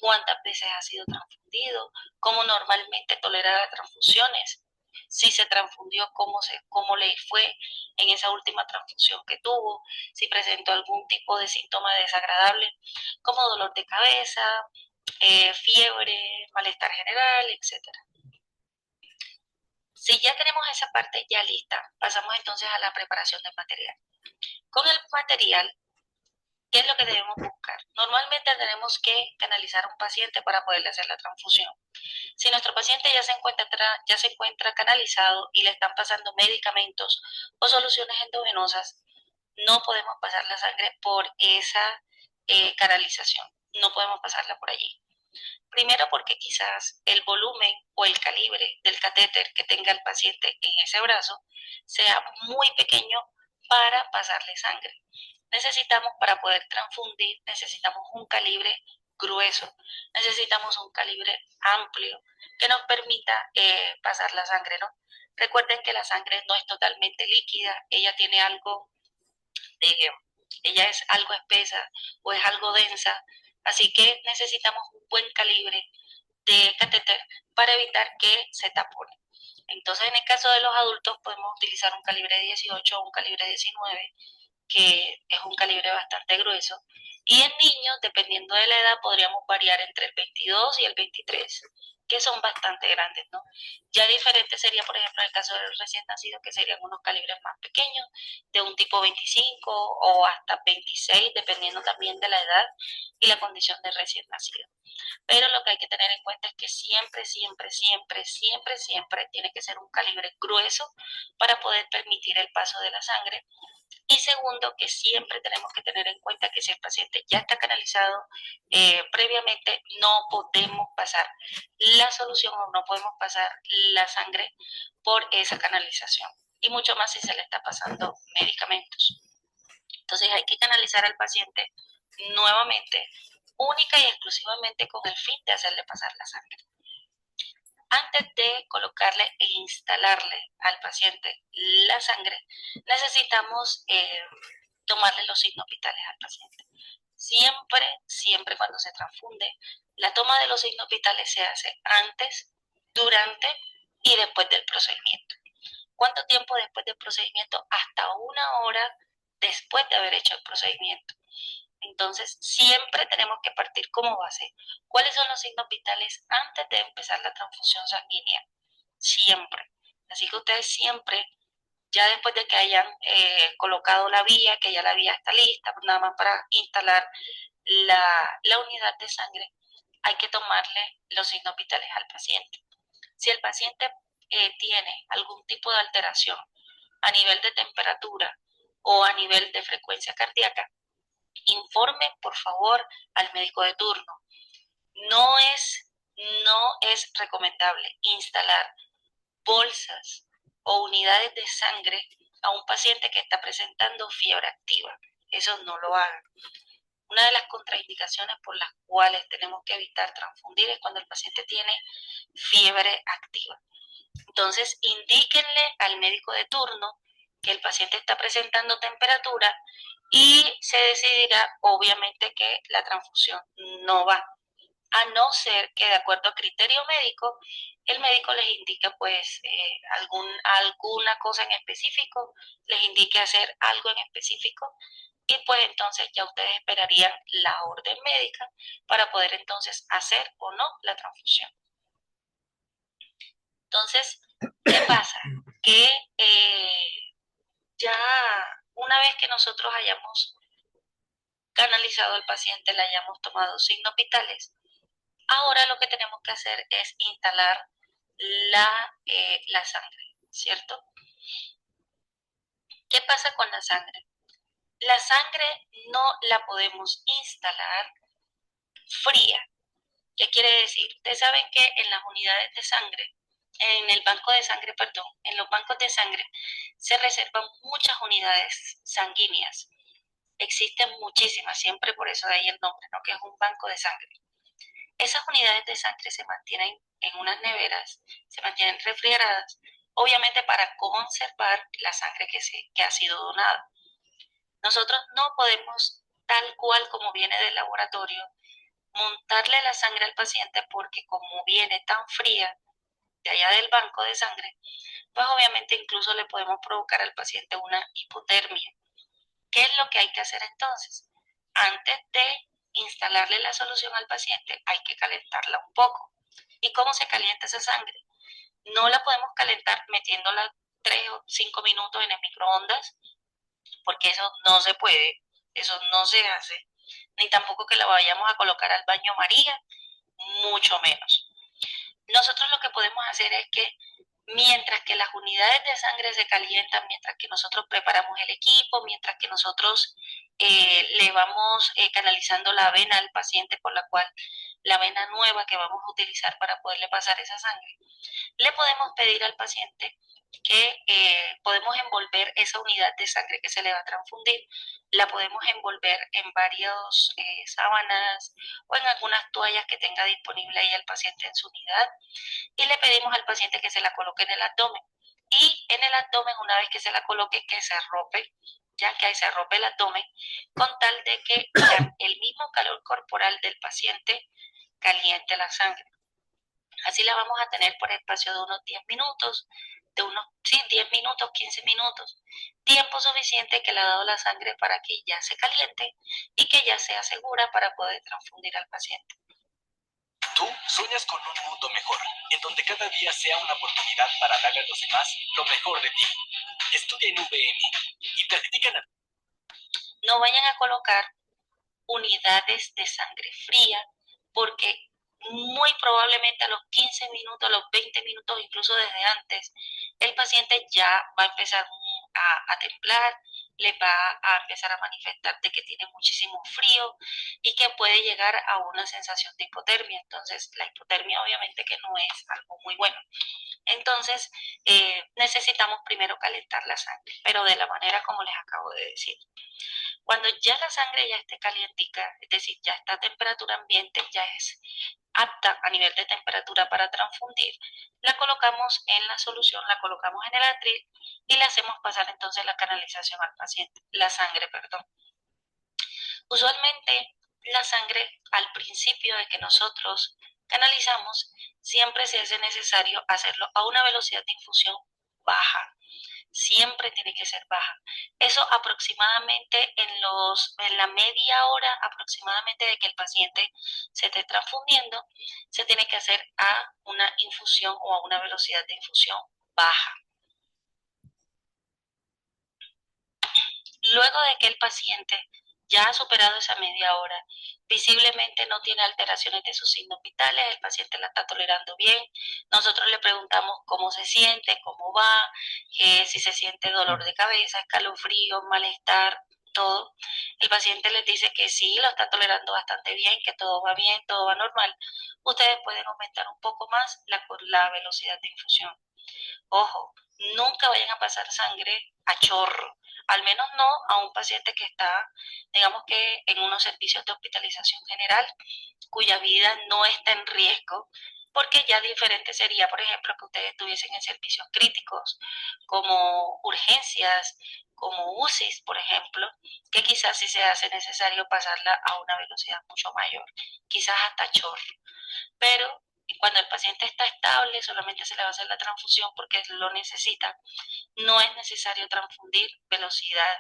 cuántas veces ha sido transfundido, cómo normalmente tolera las transfusiones, si se transfundió, cómo le fue en esa última transfusión que tuvo, si presentó algún tipo de síntoma desagradable, como dolor de cabeza, fiebre, malestar general, etcétera. Si ya tenemos esa parte ya lista, pasamos entonces a la preparación del material. Con el material, ¿qué es lo que debemos buscar? Normalmente tenemos que canalizar a un paciente para poderle hacer la transfusión. Si nuestro paciente ya se encuentra canalizado y le están pasando medicamentos o soluciones endovenosas, no podemos pasar la sangre por esa canalización. No podemos pasarla por allí. Primero porque quizás el volumen o el calibre del catéter que tenga el paciente en ese brazo sea muy pequeño para pasarle sangre. Necesitamos, para poder transfundir, necesitamos un calibre grueso, necesitamos un calibre amplio que nos permita pasar la sangre, ¿no? Recuerden que la sangre no es totalmente líquida, ella es algo espesa o es algo densa, así que necesitamos un buen calibre de catéter para evitar que se tapone. Entonces, en el caso de los adultos podemos utilizar un calibre 18 o un calibre 19, que es un calibre bastante grueso. Y en niños, dependiendo de la edad, podríamos variar entre el 22 y el 23, que son bastante grandes, ¿no? Ya diferente sería, por ejemplo, el caso del recién nacido, que serían unos calibres más pequeños, de un tipo 25 o hasta 26, dependiendo también de la edad y la condición del recién nacido. Pero lo que hay que tener en cuenta es que siempre, siempre, siempre, siempre, siempre tiene que ser un calibre grueso para poder permitir el paso de la sangre. Y segundo, que siempre tenemos que tener en cuenta que si el paciente ya está canalizado previamente, no podemos pasar la solución o no podemos pasar la sangre por esa canalización. Y mucho más si se le está pasando medicamentos. Entonces hay que canalizar al paciente nuevamente, única y exclusivamente con el fin de hacerle pasar la sangre. Antes de colocarle e instalarle al paciente la sangre, necesitamos tomarle los signos vitales al paciente. Siempre, siempre cuando se transfunde, la toma de los signos vitales se hace antes, durante y después del procedimiento. ¿Cuánto tiempo después del procedimiento? Hasta 1 hora después de haber hecho el procedimiento. Entonces, siempre tenemos que partir como base. ¿Cuáles son los signos vitales antes de empezar la transfusión sanguínea? Siempre. Así que ustedes siempre Ya después de que hayan colocado la vía, que ya la vía está lista, pues nada más para instalar la unidad de sangre, hay que tomarle los signos vitales al paciente. Si el paciente tiene algún tipo de alteración a nivel de temperatura o a nivel de frecuencia cardíaca, informe por favor al médico de turno. No es recomendable instalar bolsas o unidades de sangre a un paciente que está presentando fiebre activa. Eso no lo hagan. Una de las contraindicaciones por las cuales tenemos que evitar transfundir es cuando el paciente tiene fiebre activa. Entonces, indíquenle al médico de turno que el paciente está presentando temperatura y se decidirá, obviamente, que la transfusión no va, a no ser que de acuerdo a criterio médico, el médico les indique pues alguna cosa en específico, les indique hacer algo en específico y pues entonces ya ustedes esperarían la orden médica para poder entonces hacer o no la transfusión. Entonces, ¿qué pasa? Que ya una vez que nosotros hayamos canalizado al paciente, le hayamos tomado signos vitales, ahora lo que tenemos que hacer es instalar la sangre, ¿cierto? ¿Qué pasa con la sangre? La sangre no la podemos instalar fría. ¿Qué quiere decir? Ustedes saben que en las unidades de sangre, en el banco de sangre, perdón, en los bancos de sangre se reservan muchas unidades sanguíneas. Existen muchísimas, siempre por eso de ahí el nombre, ¿no? Que es un banco de sangre. Esas unidades de sangre se mantienen en unas neveras, se mantienen refrigeradas, obviamente para conservar la sangre que ha sido donada. Nosotros no podemos, tal cual como viene del laboratorio, montarle la sangre al paciente porque como viene tan fría de allá del banco de sangre, pues obviamente incluso le podemos provocar al paciente una hipotermia. ¿Qué es lo que hay que hacer entonces? Antes de instalarle la solución al paciente, hay que calentarla un poco. ¿Y cómo se calienta esa sangre? No la podemos calentar metiéndola 3 o 5 minutos en el microondas, porque eso no se puede, eso no se hace, ni tampoco que la vayamos a colocar al baño María, mucho menos. Nosotros lo que podemos hacer es que mientras que las unidades de sangre se calientan, mientras que nosotros preparamos el equipo, mientras que nosotros le vamos canalizando la vena al paciente por la cual la vena nueva que vamos a utilizar para poderle pasar esa sangre, le podemos pedir al paciente que podemos envolver esa unidad de sangre que se le va a transfundir, la podemos envolver en varias sábanas o en algunas toallas que tenga disponible ahí el paciente en su unidad y le pedimos al paciente que se la coloque en el abdomen. Y en el abdomen, una vez que se la coloque, que se arrope, ya que se arrope el abdomen, con tal de que el mismo calor corporal del paciente caliente la sangre. Así la vamos a tener por el espacio de unos 10 minutos, 10 minutos, 15 minutos. Tiempo suficiente que le ha dado la sangre para que ya se caliente y que ya sea segura para poder transfundir al paciente. Tú sueñas con un mundo mejor, en donde cada día sea una oportunidad para darle a los demás lo mejor de ti. Estudia en UVM y practica. No vayan a colocar unidades de sangre fría porque muy probablemente a los 15 minutos, a los 20 minutos, incluso desde antes, el paciente ya va a empezar a temblar, le va a empezar a manifestar de que tiene muchísimo frío y que puede llegar a una sensación de hipotermia. Entonces, la hipotermia obviamente que no es algo muy bueno. Entonces, necesitamos primero calentar la sangre, pero de la manera como les acabo de decir. Cuando ya la sangre ya esté calientica, es decir, ya está a temperatura ambiente, ya es apta a nivel de temperatura para transfundir, la colocamos en la solución, la colocamos en el atril y le hacemos pasar entonces la canalización al paciente, la sangre, perdón. Usualmente la sangre al principio de que nosotros canalizamos, siempre se hace necesario hacerlo a una velocidad de infusión baja. Siempre tiene que ser baja. Eso aproximadamente en la media hora aproximadamente de que el paciente se esté transfundiendo, se tiene que hacer a una infusión o a una velocidad de infusión baja. Luego de que el paciente ya ha superado esa media hora, visiblemente no tiene alteraciones de sus signos vitales, el paciente la está tolerando bien, nosotros le preguntamos cómo se siente, cómo va, si se siente dolor de cabeza, escalofrío, malestar, todo. El paciente les dice que sí, lo está tolerando bastante bien, que todo va bien, todo va normal. Ustedes pueden aumentar un poco más la velocidad de infusión. Ojo, nunca vayan a pasar sangre a chorro, al menos no a un paciente que está, digamos que en unos servicios de hospitalización general, cuya vida no está en riesgo, porque ya diferente sería, por ejemplo, que ustedes estuviesen en servicios críticos, como urgencias, como UCIs, por ejemplo, que quizás sí se hace necesario pasarla a una velocidad mucho mayor, quizás hasta chorro. Pero cuando el paciente está estable, solamente se le va a hacer la transfusión porque lo necesita. No es necesario transfundir velocidad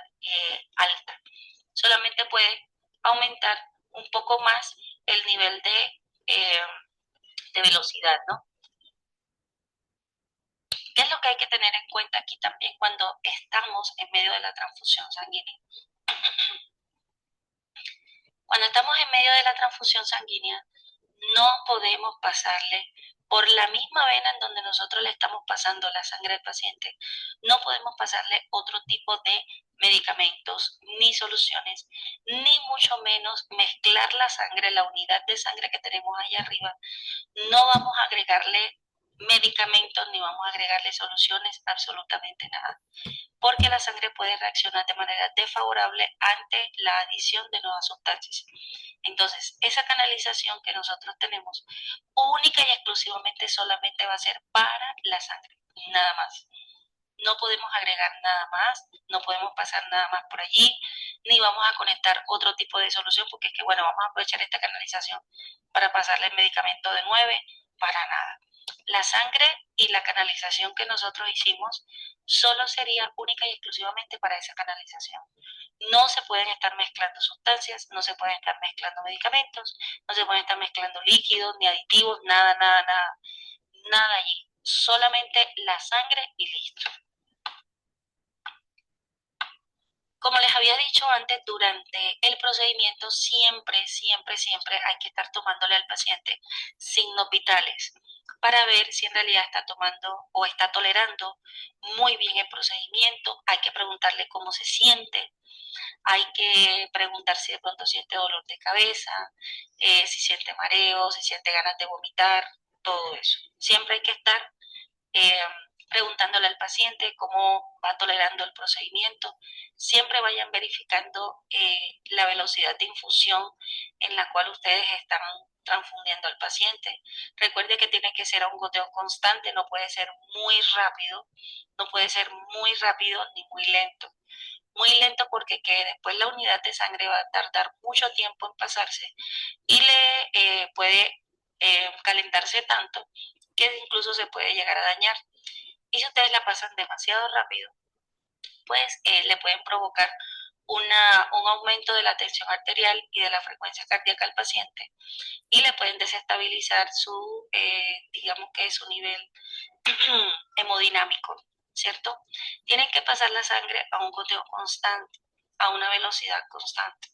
alta. Solamente puede aumentar un poco más el nivel de velocidad, ¿no? ¿Qué es lo que hay que tener en cuenta aquí también cuando estamos en medio de la transfusión sanguínea? Cuando estamos en medio de la transfusión sanguínea, no podemos pasarle por la misma vena en donde nosotros le estamos pasando la sangre al paciente, no podemos pasarle otro tipo de medicamentos ni soluciones, ni mucho menos mezclar la sangre, la unidad de sangre que tenemos ahí arriba. No vamos a agregarle medicamentos ni vamos a agregarle soluciones, absolutamente nada, porque la sangre puede reaccionar de manera desfavorable ante la adición de nuevas sustancias. Entonces, esa canalización que nosotros tenemos, única y exclusivamente solamente va a ser para la sangre, nada más. No podemos agregar nada más, no podemos pasar nada más por allí, ni vamos a conectar otro tipo de solución, porque es que, bueno, vamos a aprovechar esta canalización para pasarle el medicamento de 9, para nada. La sangre y la canalización que nosotros hicimos solo sería única y exclusivamente para esa canalización. No se pueden estar mezclando sustancias, no se pueden estar mezclando medicamentos, no se pueden estar mezclando líquidos, ni aditivos, nada, nada, nada, nada allí. Solamente la sangre y listo. Como les había dicho antes, durante el procedimiento siempre, siempre, siempre hay que estar tomándole al paciente signos vitales para ver si en realidad está tomando o está tolerando muy bien el procedimiento. Hay que preguntarle cómo se siente, hay que preguntar si de pronto siente dolor de cabeza, si siente mareo, si siente ganas de vomitar, todo eso. Siempre hay que estar eh, preguntándole al paciente cómo va tolerando el procedimiento. Siempre vayan verificando la velocidad de infusión en la cual ustedes están transfundiendo al paciente. Recuerde que tiene que ser a un goteo constante, no puede ser muy rápido, no puede ser muy rápido ni muy lento. Muy lento porque que después la unidad de sangre va a tardar mucho tiempo en pasarse y le puede calentarse tanto que incluso se puede llegar a dañar. Y si ustedes la pasan demasiado rápido, pues le pueden provocar un aumento de la tensión arterial y de la frecuencia cardíaca al paciente y le pueden desestabilizar su, digamos que su nivel hemodinámico, ¿cierto? Tienen que pasar la sangre a un goteo constante, a una velocidad constante.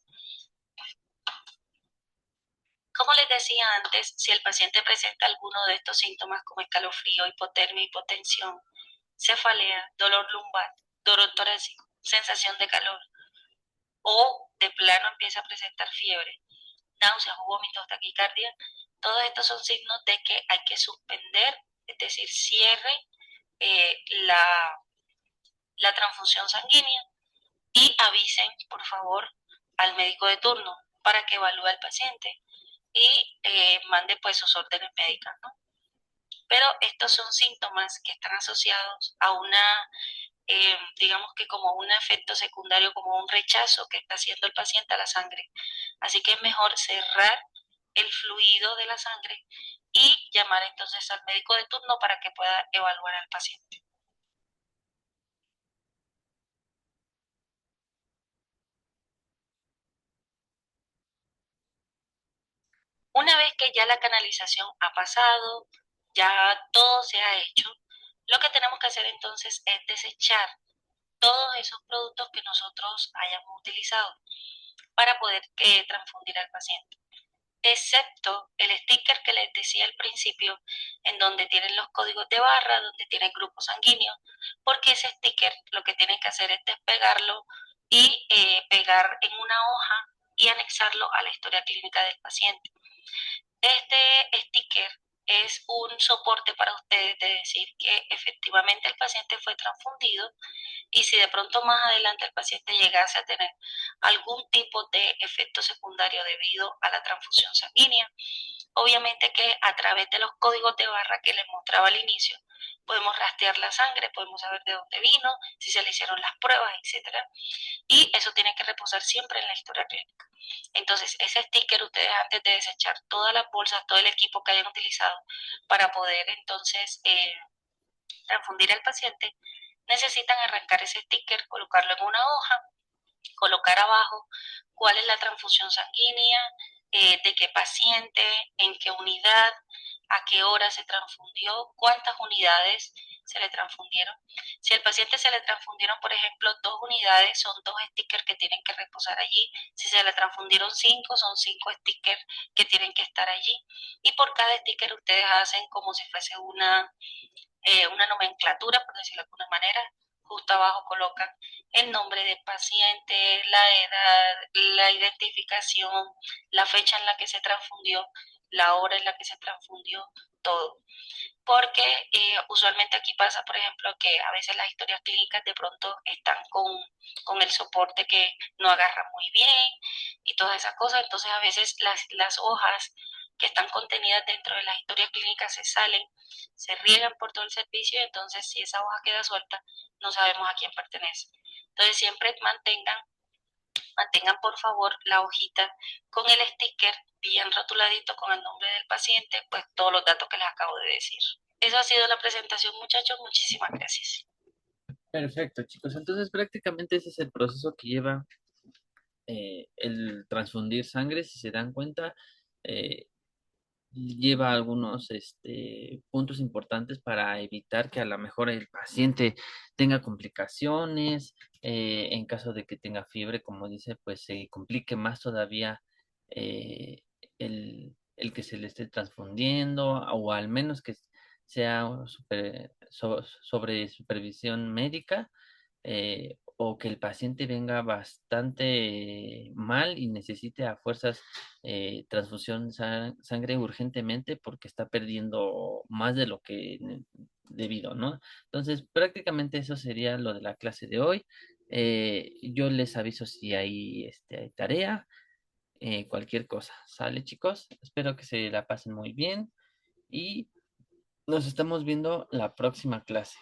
Como les decía antes, si el paciente presenta alguno de estos síntomas como escalofrío, hipotermia, hipotensión, cefalea, dolor lumbar, dolor torácico, sensación de calor, o de plano empieza a presentar fiebre, náuseas o vómitos, taquicardia, todos estos son signos de que hay que suspender, es decir, cierre la transfusión sanguínea y avisen, por favor, al médico de turno para que evalúe al paciente y mande pues sus órdenes médicas, ¿no? Pero estos son síntomas que están asociados a una, digamos que como un efecto secundario, como un rechazo que está haciendo el paciente a la sangre. Así que es mejor cerrar el fluido de la sangre y llamar entonces al médico de turno para que pueda evaluar al paciente. Una vez que ya la canalización ha pasado, ya todo se ha hecho, lo que tenemos que hacer entonces es desechar todos esos productos que nosotros hayamos utilizado para poder transfundir al paciente, excepto el sticker que les decía al principio, en donde tienen los códigos de barra, donde tienen grupos sanguíneos, porque ese sticker lo que tienen que hacer es despegarlo y pegar en una hoja y anexarlo a la historia clínica del paciente. Este sticker es un soporte para ustedes de decir que efectivamente el paciente fue transfundido, y si de pronto más adelante el paciente llegase a tener algún tipo de efecto secundario debido a la transfusión sanguínea, obviamente que a través de los códigos de barra que les mostraba al inicio, podemos rastrear la sangre, podemos saber de dónde vino, si se le hicieron las pruebas, etcétera, y eso tiene que reposar siempre en la historia clínica. Entonces, ese sticker ustedes, antes de desechar todas las bolsas, todo el equipo que hayan utilizado para poder entonces transfundir al paciente, necesitan arrancar ese sticker, colocarlo en una hoja, colocar abajo cuál es la transfusión sanguínea, de qué paciente, en qué unidad, a qué hora se transfundió, cuántas unidades se le transfundieron. Si al paciente se le transfundieron, por ejemplo, 2 unidades, son 2 stickers que tienen que reposar allí. Si se le transfundieron 5, son 5 stickers que tienen que estar allí. Y por cada sticker ustedes hacen como si fuese una nomenclatura, por decirlo de alguna manera. Justo abajo colocan el nombre del paciente, la edad, la identificación, la fecha en la que se transfundió, la hora en la que se transfundió, todo. Porque usualmente aquí pasa, por ejemplo, que a veces las historias clínicas de pronto están con el soporte que no agarra muy bien y todas esas cosas. Entonces a veces las hojas que están contenidas dentro de las historias clínicas se salen, se riegan por todo el servicio, y entonces si esa hoja queda suelta, no sabemos a quién pertenece. Entonces siempre mantengan por favor la hojita con el sticker bien rotuladito con el nombre del paciente, pues todos los datos que les acabo de decir. Eso ha sido la presentación, muchachos. Muchísimas gracias. Perfecto, chicos. Entonces, prácticamente ese es el proceso que lleva el transfundir sangre. Si se dan cuenta, eh, lleva algunos puntos importantes para evitar que a lo mejor el paciente tenga complicaciones. En caso de que tenga fiebre, como dice, pues se complique más todavía eh, el que se le esté transfundiendo, o al menos que sea sobre supervisión médica, o que el paciente venga bastante mal y necesite a fuerzas transfusión sangre urgentemente porque está perdiendo más de lo que debido, ¿no? Entonces, prácticamente eso sería lo de la clase de hoy. Yo les aviso si hay tarea, cualquier cosa. ¿Sale, chicos? Espero que se la pasen muy bien y nos estamos viendo la próxima clase.